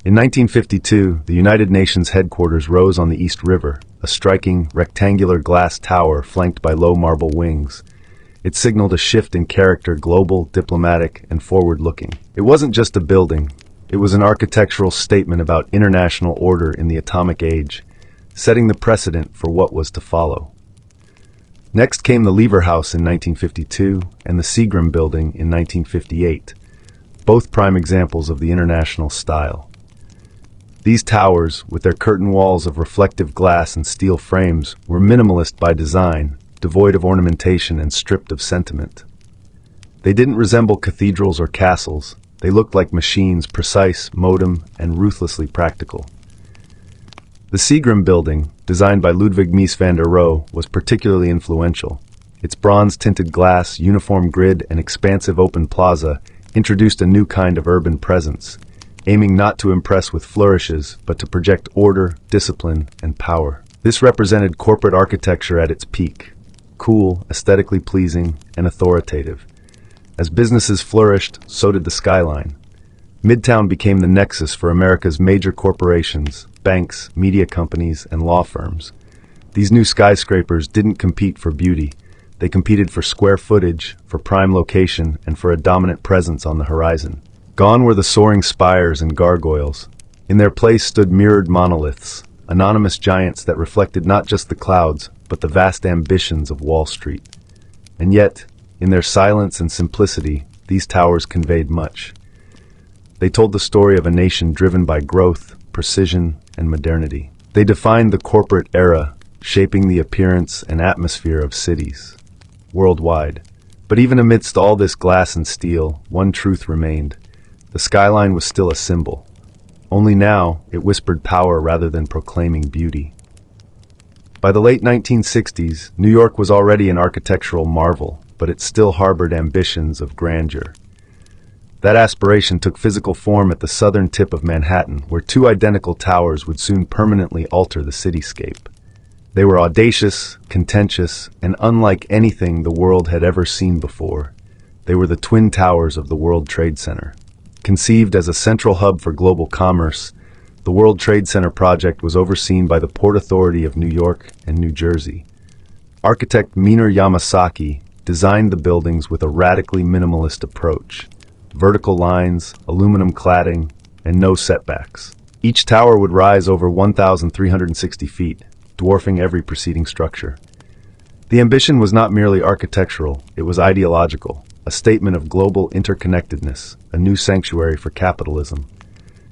In 1952, the United Nations headquarters rose on the East River, a striking, rectangular glass tower flanked by low marble wings. It signaled a shift in character, global, diplomatic, and forward-looking. It wasn't just a building. It was an architectural statement about international order in the atomic age, setting the precedent for what was to follow. Next came the Lever House in 1952 and the Seagram Building in 1958, both prime examples of the international style. These towers, with their curtain walls of reflective glass and steel frames, were minimalist by design, devoid of ornamentation and stripped of sentiment. They didn't resemble cathedrals or castles. They looked like machines, precise, modern, and ruthlessly practical. The Seagram Building, designed by Ludwig Mies van der Rohe, was particularly influential. Its bronze-tinted glass, uniform grid, and expansive open plaza introduced a new kind of urban presence, aiming not to impress with flourishes, but to project order, discipline, and power. This represented corporate architecture at its peak, cool, aesthetically pleasing, and authoritative. As businesses flourished, so did the skyline. Midtown became the nexus for America's major corporations, banks, media companies, and law firms. These new skyscrapers didn't compete for beauty. They competed for square footage, for prime location, and for a dominant presence on the horizon. Gone were the soaring spires and gargoyles. In their place stood mirrored monoliths, anonymous giants that reflected not just the clouds, but the vast ambitions of Wall Street. And yet, in their silence and simplicity, these towers conveyed much. They told the story of a nation driven by growth, precision, and modernity. They defined the corporate era, shaping the appearance and atmosphere of cities worldwide. But even amidst all this glass and steel, one truth remained. The skyline was still a symbol. Only now, it whispered power rather than proclaiming beauty. By the late 1960s, New York was already an architectural marvel, but it still harbored ambitions of grandeur. That aspiration took physical form at the southern tip of Manhattan, where two identical towers would soon permanently alter the cityscape. They were audacious, contentious, and unlike anything the world had ever seen before. They were the twin towers of the World Trade Center. Conceived as a central hub for global commerce, the World Trade Center project was overseen by the Port Authority of New York and New Jersey. Architect Minoru Yamasaki designed the buildings with a radically minimalist approach: vertical lines, aluminum cladding, and no setbacks. Each tower would rise over 1,360 feet, dwarfing every preceding structure. The ambition was not merely architectural, it was ideological. a statement of global interconnectedness, a new sanctuary for capitalism.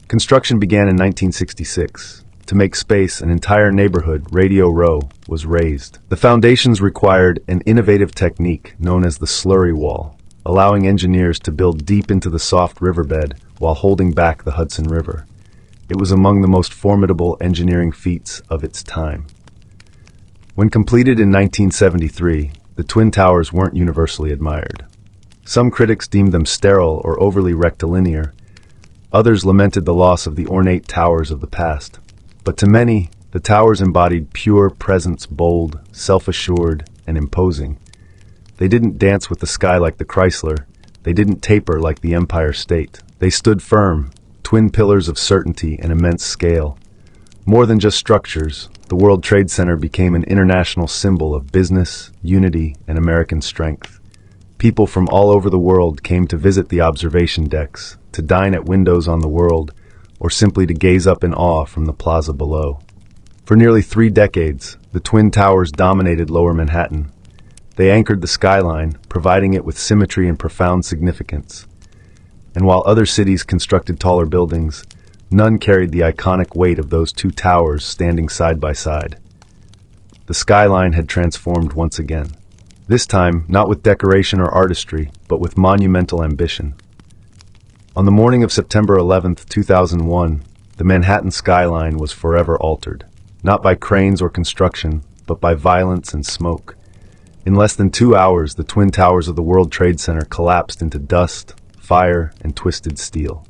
Construction began in 1966. To make space, an entire neighborhood, Radio Row, was raised. The foundations required an innovative technique known as the slurry wall, allowing engineers to build deep into the soft riverbed while holding back the Hudson River. It was among the most formidable engineering feats of its time. When completed in 1973, the Twin Towers weren't universally admired. Some critics deemed them sterile or overly rectilinear. Others lamented the loss of the ornate towers of the past. But to many, the towers embodied pure presence, bold, self-assured, and imposing. They didn't dance with the sky like the Chrysler. They didn't taper like the Empire State. They stood firm, twin pillars of certainty and immense scale. More than just structures, the World Trade Center became an international symbol of business, unity, and American strength. People from all over the world came to visit the observation decks, to dine at windows on the world, or simply to gaze up in awe from the plaza below. For nearly 3 decades, the Twin Towers dominated Lower Manhattan. They anchored the skyline, providing it with symmetry and profound significance. And while other cities constructed taller buildings, none carried the iconic weight of those 2 towers standing side by side. The skyline had transformed once again. This time, not with decoration or artistry, but with monumental ambition. On the morning of September 11, 2001, the Manhattan skyline was forever altered, not by cranes or construction, but by violence and smoke. In less than 2 hours, the Twin Towers of the World Trade Center collapsed into dust, fire, and twisted steel.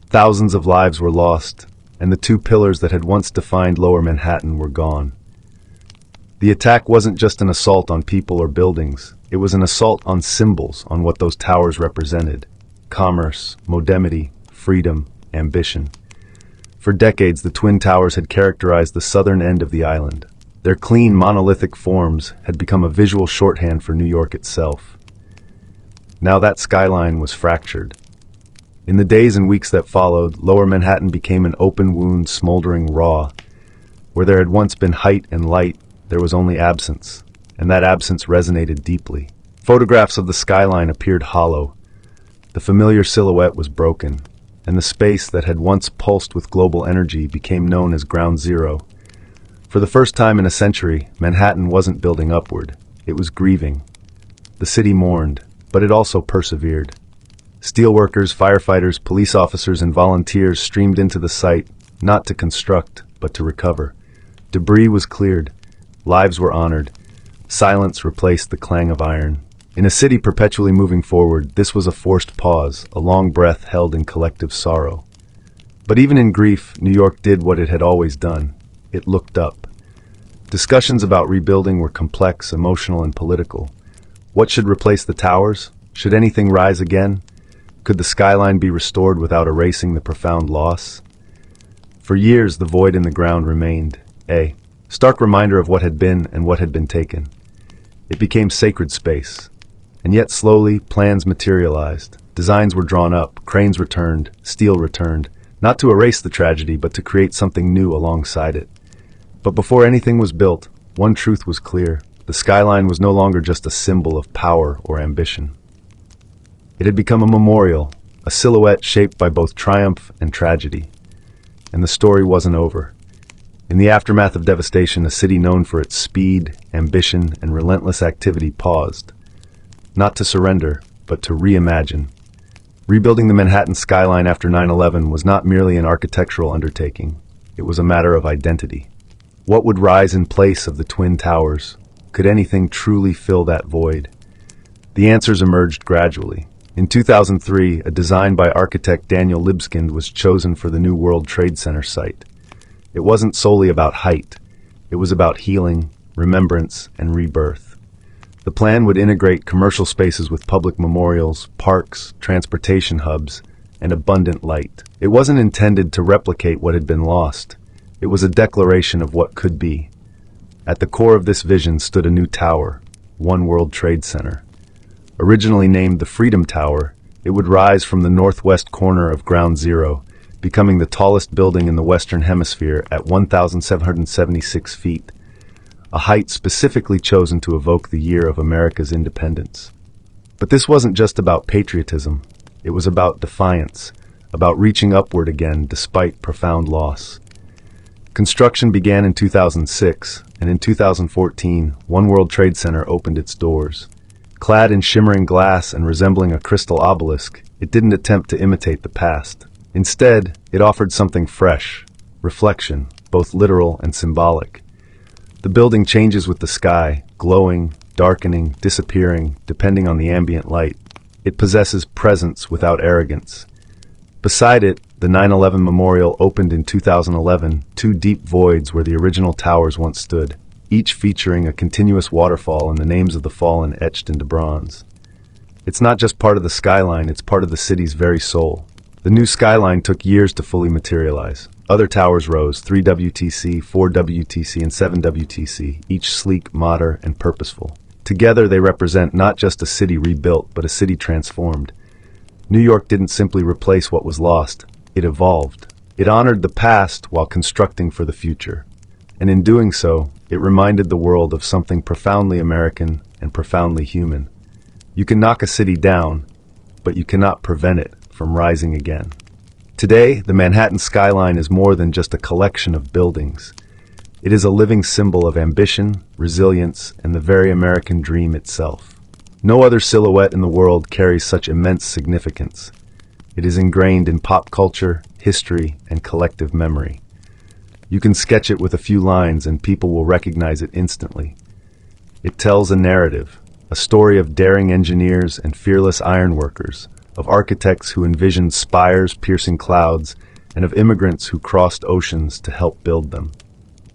Thousands of lives were lost, and the 2 pillars that had once defined Lower Manhattan were gone. The attack wasn't just an assault on people or buildings, it was an assault on symbols, on what those towers represented. Commerce, modernity, freedom, ambition. For decades, the Twin Towers had characterized the southern end of the island. Their clean, monolithic forms had become a visual shorthand for New York itself. Now that skyline was fractured. In the days and weeks that followed, Lower Manhattan became an open wound, smoldering raw. Where there had once been height and light, there was only absence, and that absence resonated deeply. Photographs of the skyline appeared hollow. The familiar silhouette was broken, and the space that had once pulsed with global energy became known as Ground Zero. For the first time in a century, Manhattan wasn't building upward, it was grieving. The city mourned, but it also persevered. Steelworkers, firefighters, police officers, and volunteers streamed into the site, not to construct, but to recover. Debris was cleared, lives were honored, silence replaced the clang of iron. In a city perpetually moving forward, this was a forced pause, a long breath held in collective sorrow. But even in grief, New York did what it had always done. It looked up. Discussions about rebuilding were complex, emotional, and political. What should replace the towers? Should anything rise again? Could the skyline be restored without erasing the profound loss? For years, the void in the ground remained, a stark reminder of what had been and what had been taken. It became sacred space. And yet slowly, plans materialized. Designs were drawn up, cranes returned, steel returned, not to erase the tragedy, but to create something new alongside it. But before anything was built, one truth was clear. The skyline was no longer just a symbol of power or ambition. It had become a memorial, a silhouette shaped by both triumph and tragedy. And the story wasn't over. In the aftermath of devastation, a city known for its speed, ambition, and relentless activity paused. Not to surrender, but to reimagine. Rebuilding the Manhattan skyline after 9/11 was not merely an architectural undertaking. It was a matter of identity. What would rise in place of the Twin Towers? Could anything truly fill that void? The answers emerged gradually. In 2003, a design by architect Daniel Libeskind was chosen for the new World Trade Center site. It wasn't solely about height. It was about healing, remembrance, and rebirth. The plan would integrate commercial spaces with public memorials, parks, transportation hubs, and abundant light. It wasn't intended to replicate what had been lost. It was a declaration of what could be. At the core of this vision stood a new tower, One World Trade Center. Originally named the Freedom Tower, it would rise from the northwest corner of Ground Zero, becoming the tallest building in the Western Hemisphere at 1,776 feet, a height specifically chosen to evoke the year of America's independence. But this wasn't just about patriotism. It was about defiance, about reaching upward again despite profound loss. Construction began in 2006, and in 2014, One World Trade Center opened its doors. Clad in shimmering glass and resembling a crystal obelisk, it didn't attempt to imitate the past. Instead, it offered something fresh, reflection, both literal and symbolic. The building changes with the sky, glowing, darkening, disappearing, depending on the ambient light. It possesses presence without arrogance. Beside it, the 9/11 Memorial opened in 2011, two deep voids where the original towers once stood, each featuring a continuous waterfall and the names of the fallen etched into bronze. It's not just part of the skyline, it's part of the city's very soul. The new skyline took years to fully materialize. Other towers rose, 3WTC, 4WTC, and 7WTC, each sleek, modern, and purposeful. Together they represent not just a city rebuilt, but a city transformed. New York didn't simply replace what was lost, it evolved. It honored the past while constructing for the future. And in doing so, it reminded the world of something profoundly American and profoundly human. You can knock a city down, but you cannot prevent it from rising again. Today, the Manhattan skyline is more than just a collection of buildings. It is a living symbol of ambition, resilience, and the very American dream itself. No other silhouette in the world carries such immense significance. It is ingrained in pop culture, history, and collective memory. You can sketch it with a few lines and people will recognize it instantly. It tells a narrative, a story of daring engineers and fearless ironworkers, of architects who envisioned spires piercing clouds, and of immigrants who crossed oceans to help build them.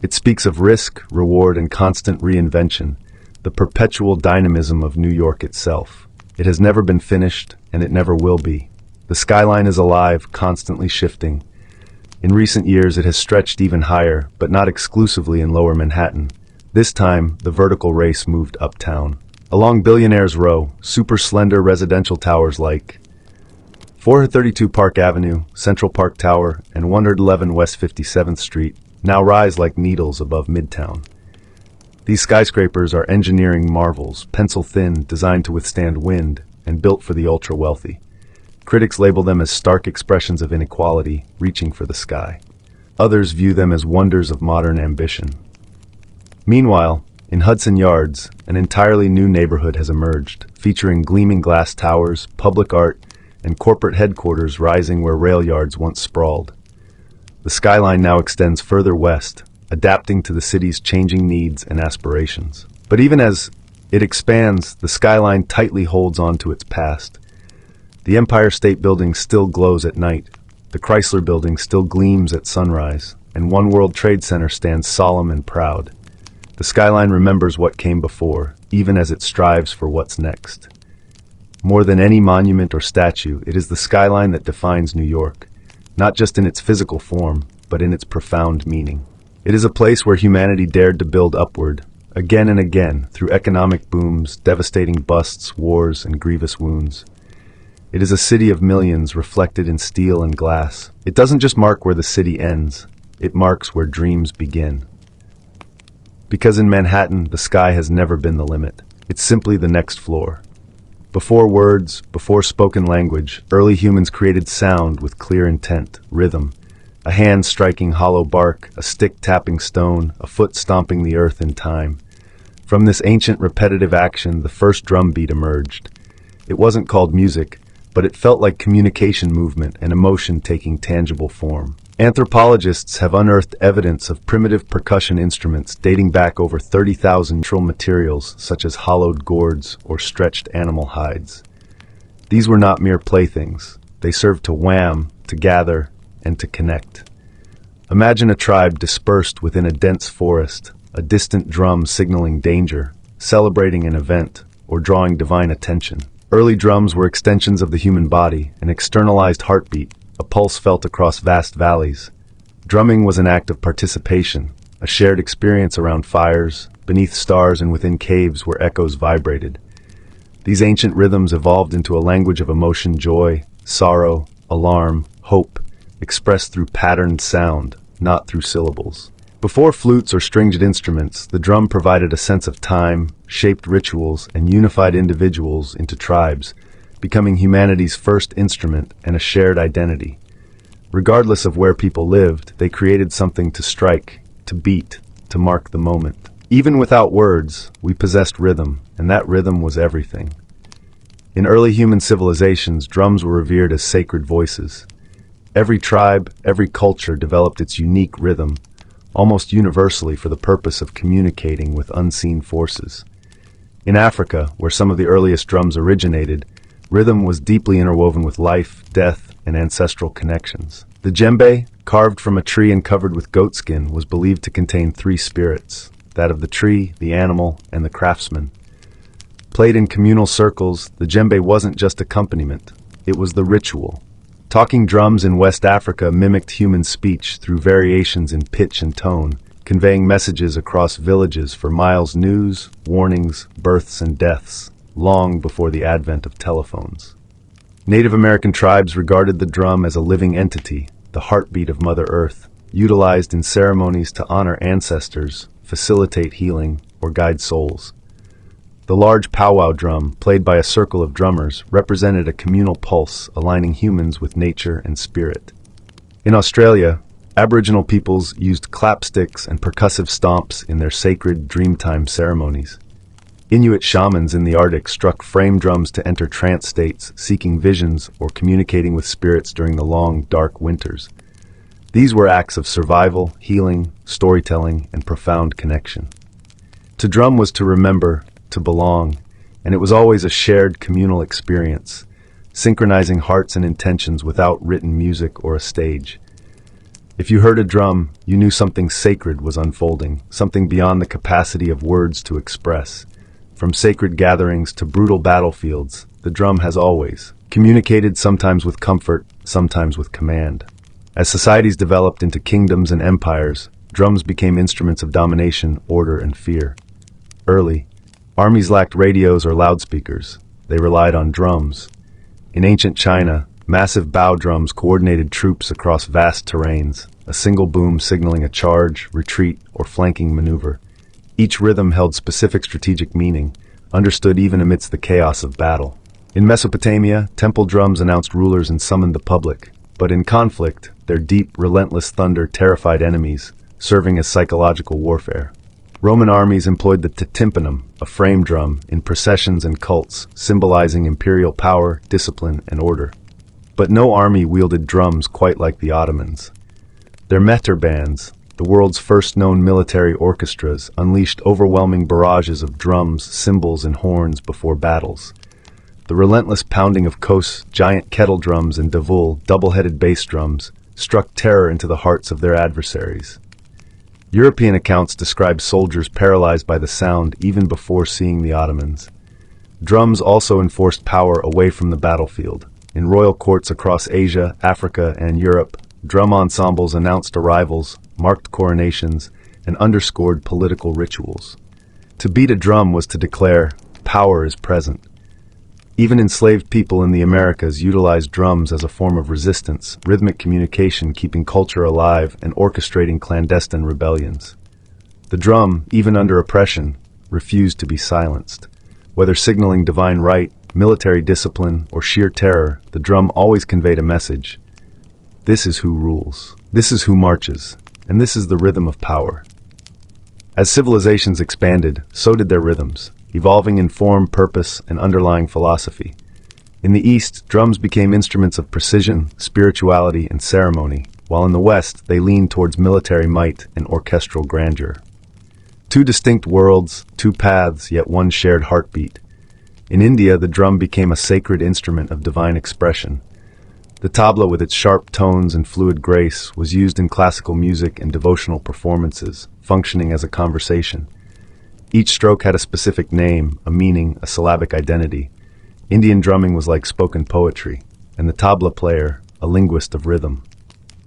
It speaks of risk, reward, and constant reinvention, the perpetual dynamism of New York itself. It has never been finished, and it never will be. The skyline is alive, constantly shifting. In recent years, it has stretched even higher, but not exclusively in Lower Manhattan. This time, the vertical race moved uptown. Along Billionaire's Row, super slender residential towers like 432 Park Avenue, Central Park Tower, and 111 West 57th Street now rise like needles above Midtown. These skyscrapers are engineering marvels, pencil-thin, designed to withstand wind, and built for the ultra-wealthy. Critics label them as stark expressions of inequality, reaching for the sky. Others view them as wonders of modern ambition. Meanwhile, in Hudson Yards, an entirely new neighborhood has emerged, featuring gleaming glass towers, public art, and corporate headquarters rising where rail yards once sprawled. The skyline now extends further west, adapting to the city's changing needs and aspirations. But even as it expands, the skyline tightly holds on to its past. The Empire State Building still glows at night, the Chrysler Building still gleams at sunrise, and One World Trade Center stands solemn and proud. The skyline remembers what came before, even as it strives for what's next. More than any monument or statue, it is the skyline that defines New York, not just in its physical form, but in its profound meaning. It is a place where humanity dared to build upward, again and again, through economic booms, devastating busts, wars, and grievous wounds. It is a city of millions reflected in steel and glass. It doesn't just mark where the city ends, it marks where dreams begin. Because in Manhattan, the sky has never been the limit. It's simply the next floor. Before words, before spoken language, early humans created sound with clear intent, rhythm. A hand striking hollow bark, a stick tapping stone, a foot stomping the earth in time. From this ancient repetitive action, the first drum beat emerged. It wasn't called music, but it felt like communication movement and emotion taking tangible form. Anthropologists have unearthed evidence of primitive percussion instruments dating back over 30,000 natural materials such as hollowed gourds or stretched animal hides. These were not mere playthings. They served to wham, to gather, and to connect. Imagine a tribe dispersed within a dense forest, a distant drum signaling danger, celebrating an event, or drawing divine attention. Early drums were extensions of the human body, an externalized heartbeat, a pulse felt across vast valleys. Drumming was an act of participation, a shared experience around fires, beneath stars and within caves where echoes vibrated. These ancient rhythms evolved into a language of emotion, joy, sorrow, alarm, hope, expressed through patterned sound, not through syllables. Before flutes or stringed instruments, the drum provided a sense of time, shaped rituals, and unified individuals into tribes, becoming humanity's first instrument and a shared identity. Regardless of where people lived, they created something to strike, to beat, to mark the moment. Even without words, we possessed rhythm, and that rhythm was everything. In early human civilizations, drums were revered as sacred voices. Every tribe, every culture developed its unique rhythm, almost universally for the purpose of communicating with unseen forces. In Africa, where some of the earliest drums originated, rhythm was deeply interwoven with life, death, and ancestral connections. The djembe, carved from a tree and covered with goatskin, was believed to contain three spirits, that of the tree, the animal, and the craftsman. Played in communal circles, the djembe wasn't just accompaniment, it was the ritual. Talking drums in West Africa mimicked human speech through variations in pitch and tone, conveying messages across villages for miles: news, warnings, births, and deaths, long before the advent of telephones. Native American tribes regarded the drum as a living entity, the heartbeat of Mother Earth, utilized in ceremonies to honor ancestors, facilitate healing, or guide souls. The large powwow drum, played by a circle of drummers, represented a communal pulse aligning humans with nature and spirit. In Australia, Aboriginal peoples used clapsticks and percussive stomps in their sacred Dreamtime ceremonies. Inuit shamans in the Arctic struck frame drums to enter trance states, seeking visions or communicating with spirits during the long, dark winters. These were acts of survival, healing, storytelling, and profound connection. To drum was to remember, to belong, and it was always a shared communal experience, synchronizing hearts and intentions without written music or a stage. If you heard a drum, you knew something sacred was unfolding, something beyond the capacity of words to express. From sacred gatherings to brutal battlefields, the drum has always communicated, sometimes with comfort, sometimes with command. As societies developed into kingdoms and empires, drums became instruments of domination, order, and fear. Early, armies lacked radios or loudspeakers. They relied on drums. In ancient China, massive bow drums coordinated troops across vast terrains, a single boom signaling a charge, retreat, or flanking maneuver. Each rhythm held specific strategic meaning, understood even amidst the chaos of battle. In Mesopotamia, temple drums announced rulers and summoned the public, but in conflict, their deep, relentless thunder terrified enemies, serving as psychological warfare. Roman armies employed the tympanum, a frame drum, in processions and cults, symbolizing imperial power, discipline, and order. But no army wielded drums quite like the Ottomans. Their meter bands, the world's first known military orchestras, unleashed overwhelming barrages of drums, cymbals, and horns before battles. The relentless pounding of kos, giant kettle drums, and davul, double-headed bass drums, struck terror into the hearts of their adversaries. European accounts describe soldiers paralyzed by the sound even before seeing the Ottomans. Drums also enforced power away from the battlefield. In royal courts across Asia, Africa, and Europe, drum ensembles announced arrivals, marked coronations, and underscored political rituals. To beat a drum was to declare, "Power is present." Even enslaved people in the Americas utilized drums as a form of resistance, rhythmic communication, keeping culture alive, and orchestrating clandestine rebellions. The drum, even under oppression, refused to be silenced. Whether signaling divine right, military discipline, or sheer terror, the drum always conveyed a message. This is who rules. This is who marches. And this is the rhythm of power. As civilizations expanded, so did their rhythms, evolving in form, purpose, and underlying philosophy. In the East, drums became instruments of precision, spirituality, and ceremony, while in the West, they leaned towards military might and orchestral grandeur. Two distinct worlds, two paths, yet one shared heartbeat. In India, the drum became a sacred instrument of divine expression. The tabla, with its sharp tones and fluid grace, was used in classical music and devotional performances, functioning as a conversation. Each stroke had a specific name, a meaning, a syllabic identity. Indian drumming was like spoken poetry, and the tabla player, a linguist of rhythm.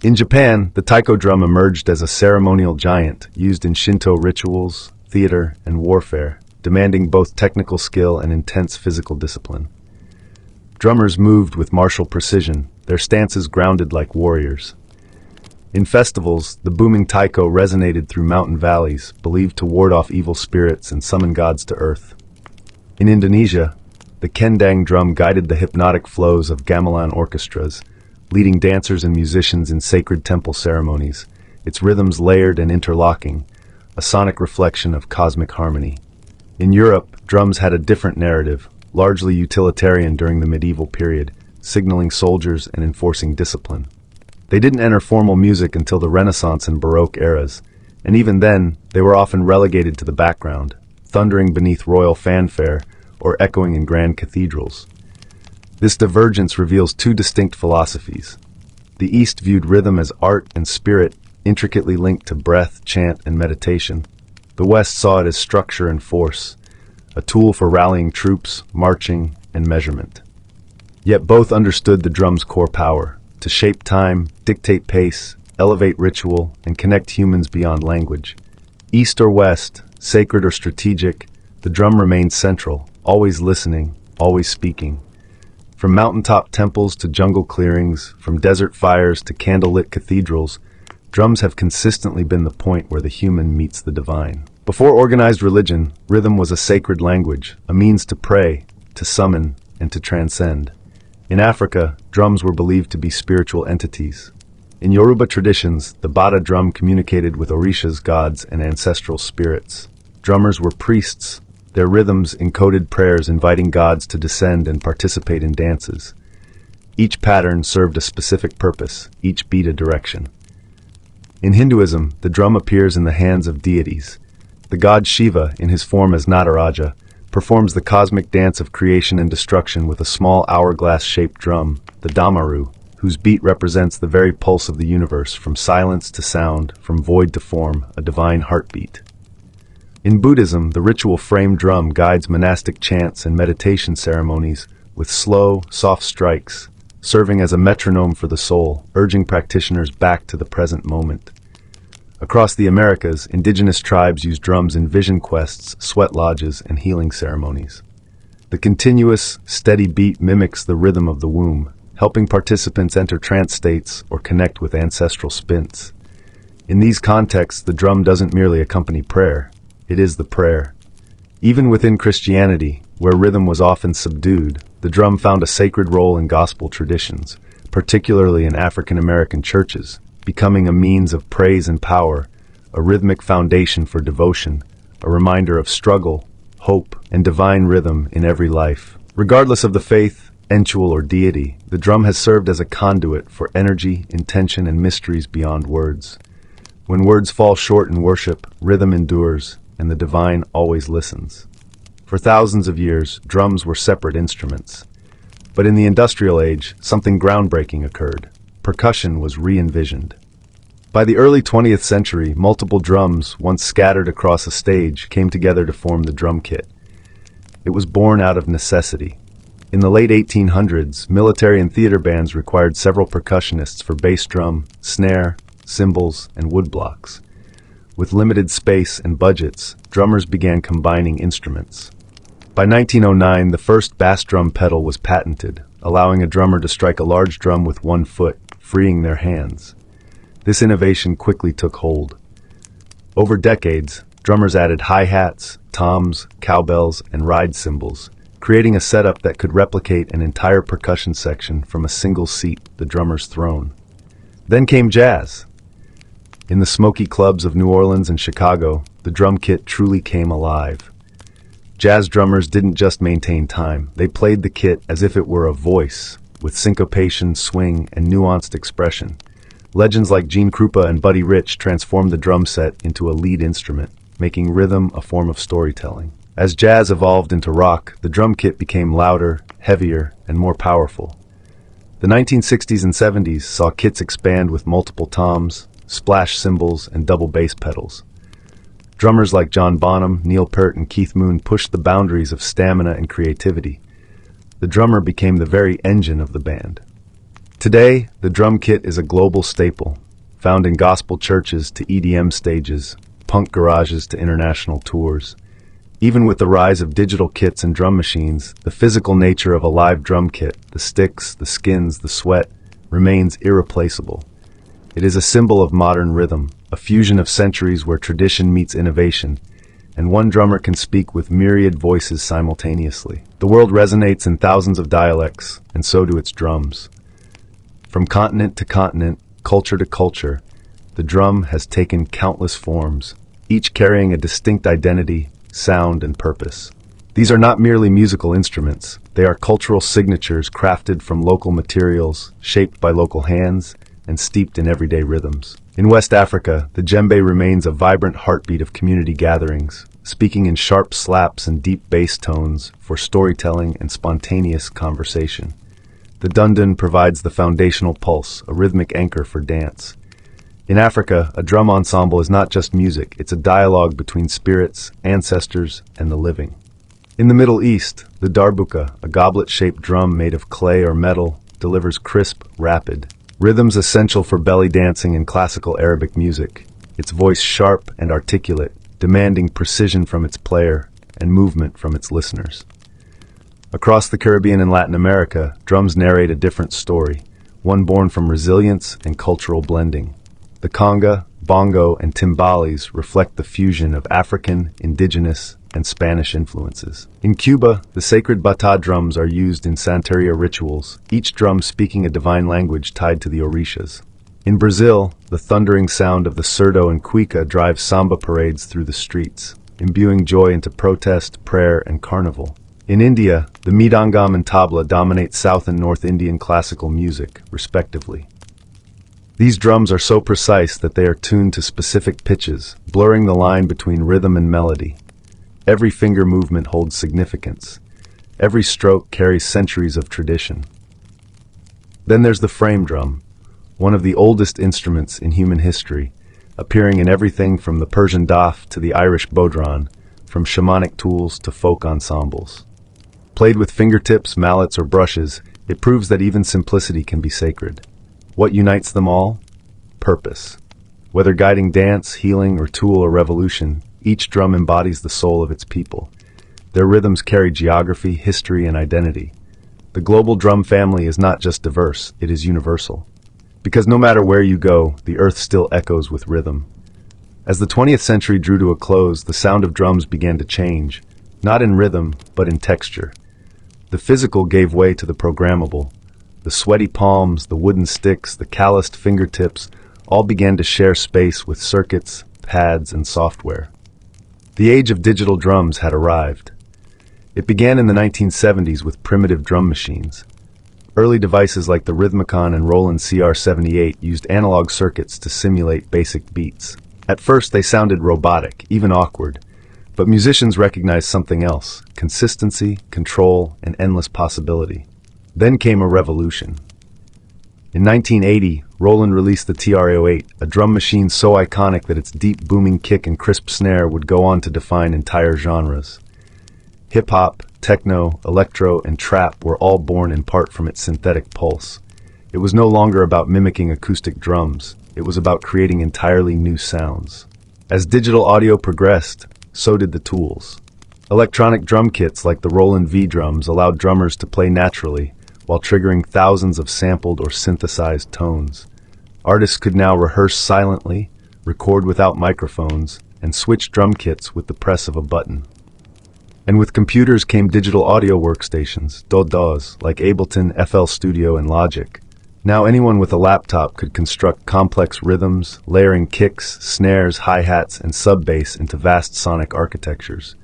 In Japan, the taiko drum emerged as a ceremonial giant used in Shinto rituals, theater, and warfare, demanding both technical skill and intense physical discipline. Drummers moved with martial precision, their stances grounded like warriors. In festivals, the booming taiko resonated through mountain valleys, believed to ward off evil spirits and summon gods to earth. In Indonesia, the kendang drum guided the hypnotic flows of gamelan orchestras, leading dancers and musicians in sacred temple ceremonies, its rhythms layered and interlocking, a sonic reflection of cosmic harmony. In Europe, drums had a different narrative, largely utilitarian during the medieval period, signaling soldiers and enforcing discipline. They didn't enter formal music until the Renaissance and Baroque eras, and even then, they were often relegated to the background, thundering beneath royal fanfare or echoing in grand cathedrals. This divergence reveals two distinct philosophies. The East viewed rhythm as art and spirit, intricately linked to breath, chant, and meditation. The West saw it as structure and force, a tool for rallying troops, marching, and measurement. Yet both understood the drum's core power, to shape time, dictate pace, elevate ritual, and connect humans beyond language. East or West, sacred or strategic, the drum remained central, always listening, always speaking. From mountaintop temples to jungle clearings, from desert fires to candlelit cathedrals, drums have consistently been the point where the human meets the divine. Before organized religion, rhythm was a sacred language, a means to pray, to summon, and to transcend. In Africa, drums were believed to be spiritual entities. In Yoruba traditions, the Bata drum communicated with Orishas gods and ancestral spirits. Drummers were priests, their rhythms encoded prayers inviting gods to descend and participate in dances. Each pattern served a specific purpose, each beat a direction. In Hinduism, the drum appears in the hands of deities. The god Shiva, in his form as Nataraja, performs the cosmic dance of creation and destruction with a small hourglass-shaped drum, the damaru, whose beat represents the very pulse of the universe, from silence to sound, from void to form, a divine heartbeat. In Buddhism, the ritual frame drum guides monastic chants and meditation ceremonies with slow, soft strikes, serving as a metronome for the soul, urging practitioners back to the present moment. Across the Americas, indigenous tribes use drums in vision quests, sweat lodges, and healing ceremonies. The continuous, steady beat mimics the rhythm of the womb, helping participants enter trance states or connect with ancestral spirits. In these contexts, the drum doesn't merely accompany prayer, it is the prayer. Even within Christianity, where rhythm was often subdued, the drum found a sacred role in gospel traditions, particularly in African American churches, becoming a means of praise and power, a rhythmic foundation for devotion, a reminder of struggle, hope, and divine rhythm in every life. Regardless of the faith, ritual, or deity, the drum has served as a conduit for energy, intention, and mysteries beyond words. When words fall short in worship, rhythm endures, and the divine always listens. For thousands of years, drums were separate instruments. But in the industrial age, something groundbreaking occurred. Percussion was re-envisioned. By the early 20th century, multiple drums, once scattered across a stage, came together to form the drum kit. It was born out of necessity. In the late 1800s, military and theater bands required several percussionists for bass drum, snare, cymbals, and woodblocks. With limited space and budgets, drummers began combining instruments. By 1909, the first bass drum pedal was patented, allowing a drummer to strike a large drum with one foot, freeing their hands. This innovation quickly took hold. Over decades, drummers added hi-hats, toms, cowbells, and ride cymbals, creating a setup that could replicate an entire percussion section from a single seat, the drummer's throne. Then came jazz. In the smoky clubs of New Orleans and Chicago, the drum kit truly came alive. Jazz drummers didn't just maintain time, they played the kit as if it were a voice, with syncopation, swing, and nuanced expression. Legends like Gene Krupa and Buddy Rich transformed the drum set into a lead instrument, making rhythm a form of storytelling. As jazz evolved into rock, the drum kit became louder, heavier, and more powerful. The 1960s and 70s saw kits expand with multiple toms, splash cymbals, and double bass pedals. Drummers like John Bonham, Neil Peart, and Keith Moon pushed the boundaries of stamina and creativity. The drummer became the very engine of the band. Today, the drum kit is a global staple, found in gospel churches to EDM stages, punk garages to international tours. Even with the rise of digital kits and drum machines, the physical nature of a live drum kit, the sticks, the skins, the sweat, remains irreplaceable. It is a symbol of modern rhythm, a fusion of centuries where tradition meets innovation, and one drummer can speak with myriad voices simultaneously. The world resonates in thousands of dialects, and so do its drums. From continent to continent, culture to culture, the drum has taken countless forms, each carrying a distinct identity, sound, and purpose. These are not merely musical instruments, they are cultural signatures crafted from local materials, shaped by local hands, and steeped in everyday rhythms. In West Africa, the djembe remains a vibrant heartbeat of community gatherings, speaking in sharp slaps and deep bass tones for storytelling and spontaneous conversation. The dundun provides the foundational pulse, a rhythmic anchor for dance. In Africa, a drum ensemble is not just music, it's a dialogue between spirits, ancestors, and the living. In the Middle East, the darbuka, a goblet-shaped drum made of clay or metal, delivers crisp, rapid rhythms essential for belly dancing and classical Arabic music. Its voice sharp and articulate, demanding precision from its player and movement from its listeners. Across the Caribbean and Latin America, drums narrate a different story, one born from resilience and cultural blending. The conga, bongo, and timbales reflect the fusion of African, indigenous, and Spanish influences. In Cuba, the sacred bata drums are used in Santeria rituals, each drum speaking a divine language tied to the orishas. In Brazil, the thundering sound of the surdo and cuica drives samba parades through the streets, imbuing joy into protest, prayer, and carnival. In India, the mridangam and tabla dominate South and North Indian classical music, respectively. These drums are so precise that they are tuned to specific pitches, blurring the line between rhythm and melody. Every finger movement holds significance. Every stroke carries centuries of tradition. Then there's the frame drum, one of the oldest instruments in human history, appearing in everything from the Persian daf to the Irish bodhran, from shamanic tools to folk ensembles. Played with fingertips, mallets, or brushes, it proves that even simplicity can be sacred. What unites them all? Purpose. Whether guiding dance, healing, or tool or revolution, each drum embodies the soul of its people. Their rhythms carry geography, history, and identity. The global drum family is not just diverse, it is universal. Because no matter where you go, the earth still echoes with rhythm. As the 20th century drew to a close, the sound of drums began to change, not in rhythm, but in texture. The physical gave way to the programmable. The sweaty palms, the wooden sticks, the calloused fingertips, all began to share space with circuits, pads, and software. The age of digital drums had arrived. It began in the 1970s with primitive drum machines. Early devices like the Rhythmicon and Roland CR78 used analog circuits to simulate basic beats. At first they sounded robotic, even awkward, but musicians recognized something else: consistency, control, and endless possibility. Then came a revolution. In 1980, Roland released the TR-808, a drum machine so iconic that its deep booming kick and crisp snare would go on to define entire genres. Hip-hop, techno, electro, and trap were all born in part from its synthetic pulse. It was no longer about mimicking acoustic drums, it was about creating entirely new sounds. As digital audio progressed, so did the tools. Electronic drum kits like the Roland V drums allowed drummers to play naturally, while triggering thousands of sampled or synthesized tones. Artists could now rehearse silently, record without microphones, and switch drum kits with the press of a button. And with computers came digital audio workstations, DAWs, like Ableton, FL Studio, and Logic. Now anyone with a laptop could construct complex rhythms, layering kicks, snares, hi-hats, and sub-bass into vast sonic architectures.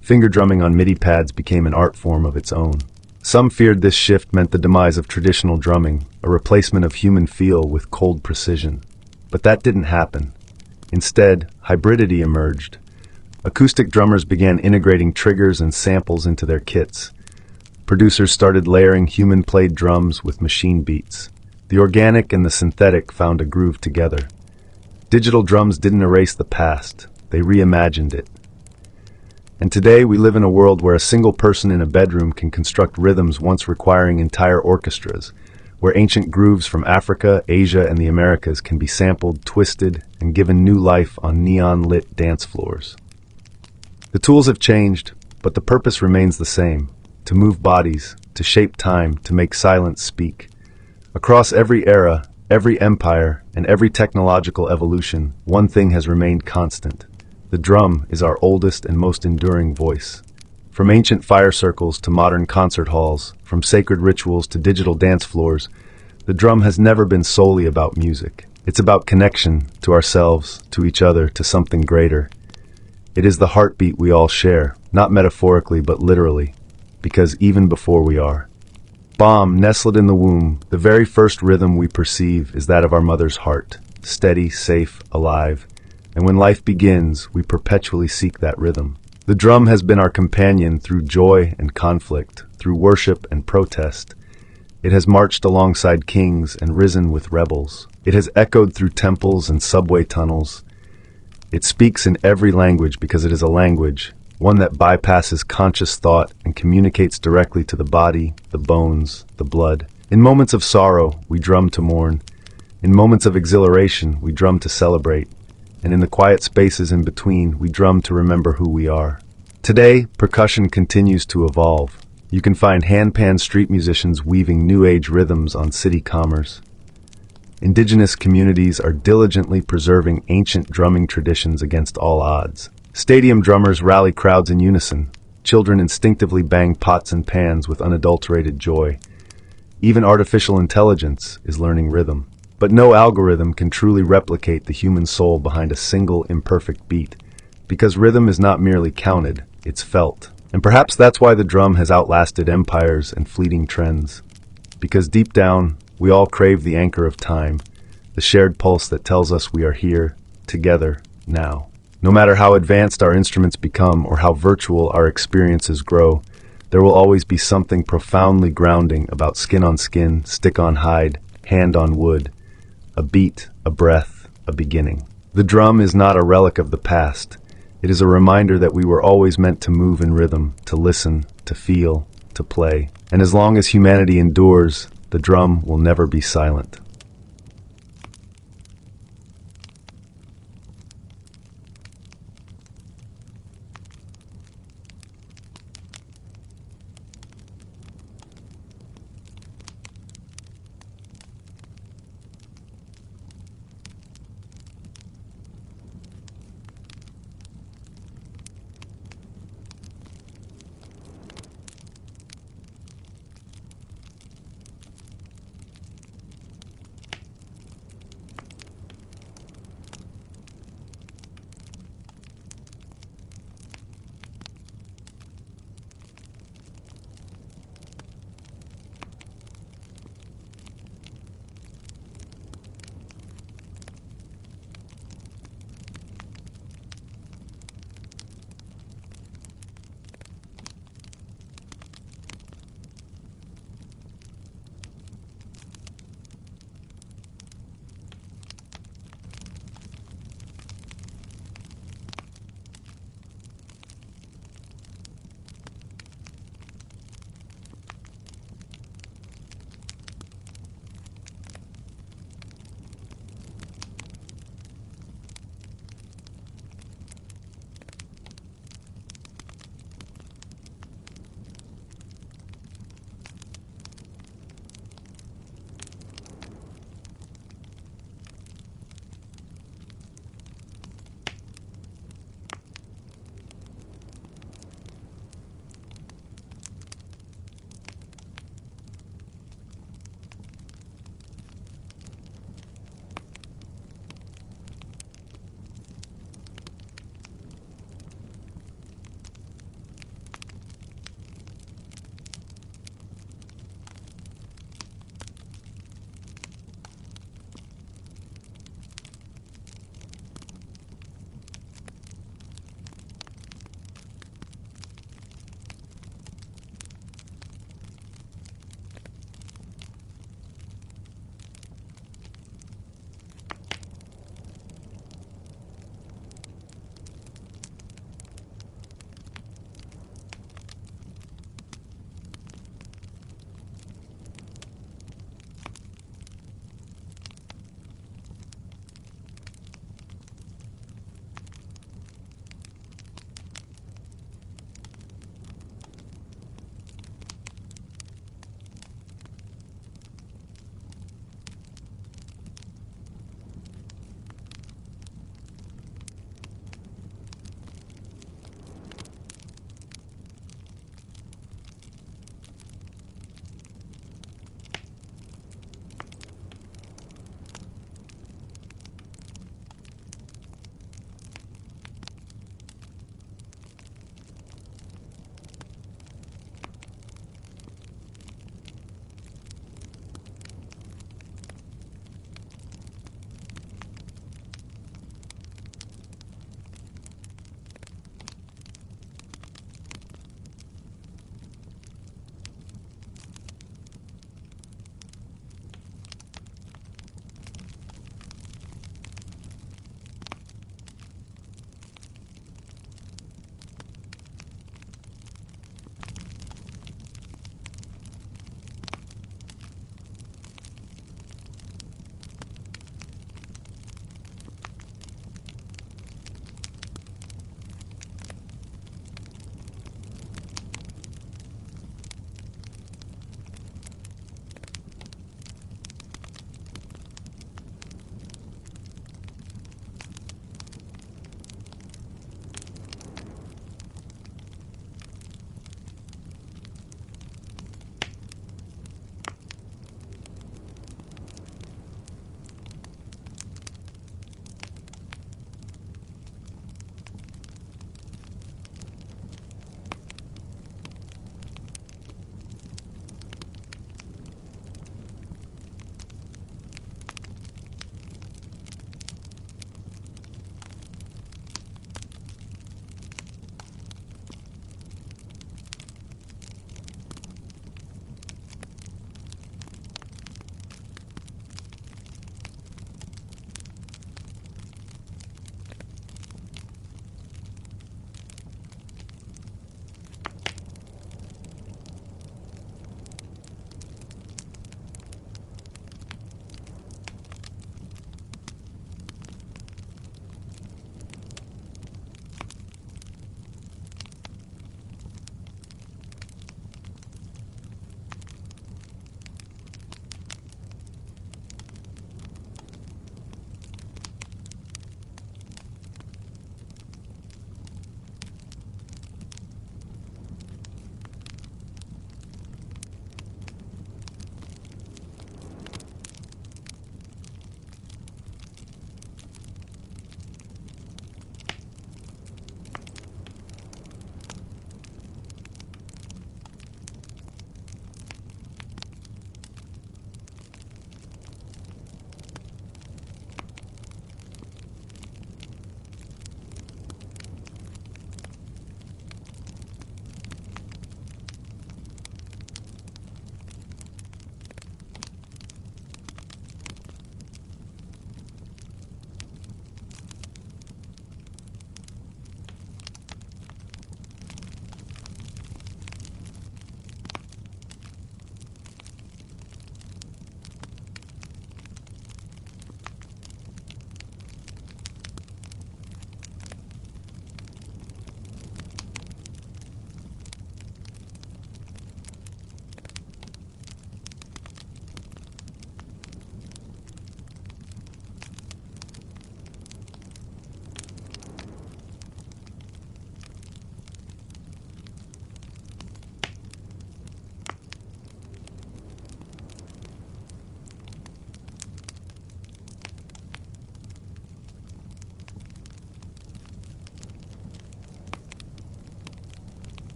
Finger drumming on MIDI pads became an art form of its own. Some feared this shift meant the demise of traditional drumming, a replacement of human feel with cold precision. But that didn't happen. Instead, hybridity emerged. Acoustic drummers began integrating triggers and samples into their kits. Producers started layering human-played drums with machine beats. The organic and the synthetic found a groove together. Digital drums didn't erase the past, they reimagined it. And today we live in a world where a single person in a bedroom can construct rhythms once requiring entire orchestras, where ancient grooves from Africa, Asia, and the Americas can be sampled, twisted, and given new life on neon-lit dance floors. The tools have changed, but the purpose remains the same: to move bodies, to shape time, to make silence speak. Across every era, Every empire and every technological evolution, one thing has remained constant. The drum is our oldest and most enduring voice. From ancient fire circles to modern concert halls, from sacred rituals to digital dance floors, the drum has never been solely about music. It's about connection to ourselves, to each other, to something greater. It is the heartbeat we all share, not metaphorically but literally, because even before we are. Bomb, nestled in the womb, the very first rhythm we perceive is that of our mother's heart, steady, safe, alive. And when life begins, we perpetually seek that rhythm. The drum has been our companion through joy and conflict, through worship and protest. It has marched alongside kings and risen with rebels. It has echoed through temples and subway tunnels. It speaks in every language because it is a language, one that bypasses conscious thought and communicates directly to the body, the bones, the blood. In moments of sorrow, we drum to mourn. In moments of exhilaration, we drum to celebrate. And in the quiet spaces in between, we drum to remember who we are. Today, percussion continues to evolve. You can find handpan street musicians weaving new age rhythms on city commerce. Indigenous communities are diligently preserving ancient drumming traditions against all odds. Stadium drummers rally crowds in unison. Children instinctively bang pots and pans with unadulterated joy. Even artificial intelligence is learning rhythm. But no algorithm can truly replicate the human soul behind a single imperfect beat, because rhythm is not merely counted, it's felt. And perhaps that's why the drum has outlasted empires and fleeting trends. Because deep down, we all crave the anchor of time, the shared pulse that tells us we are here, together, now. No matter how advanced our instruments become or how virtual our experiences grow, there will always be something profoundly grounding about skin on skin, stick on hide, hand on wood. A beat, a breath, a beginning. The drum is not a relic of the past. It is a reminder that we were always meant to move in rhythm, to listen, to feel, to play. And as long as humanity endures, the drum will never be silent.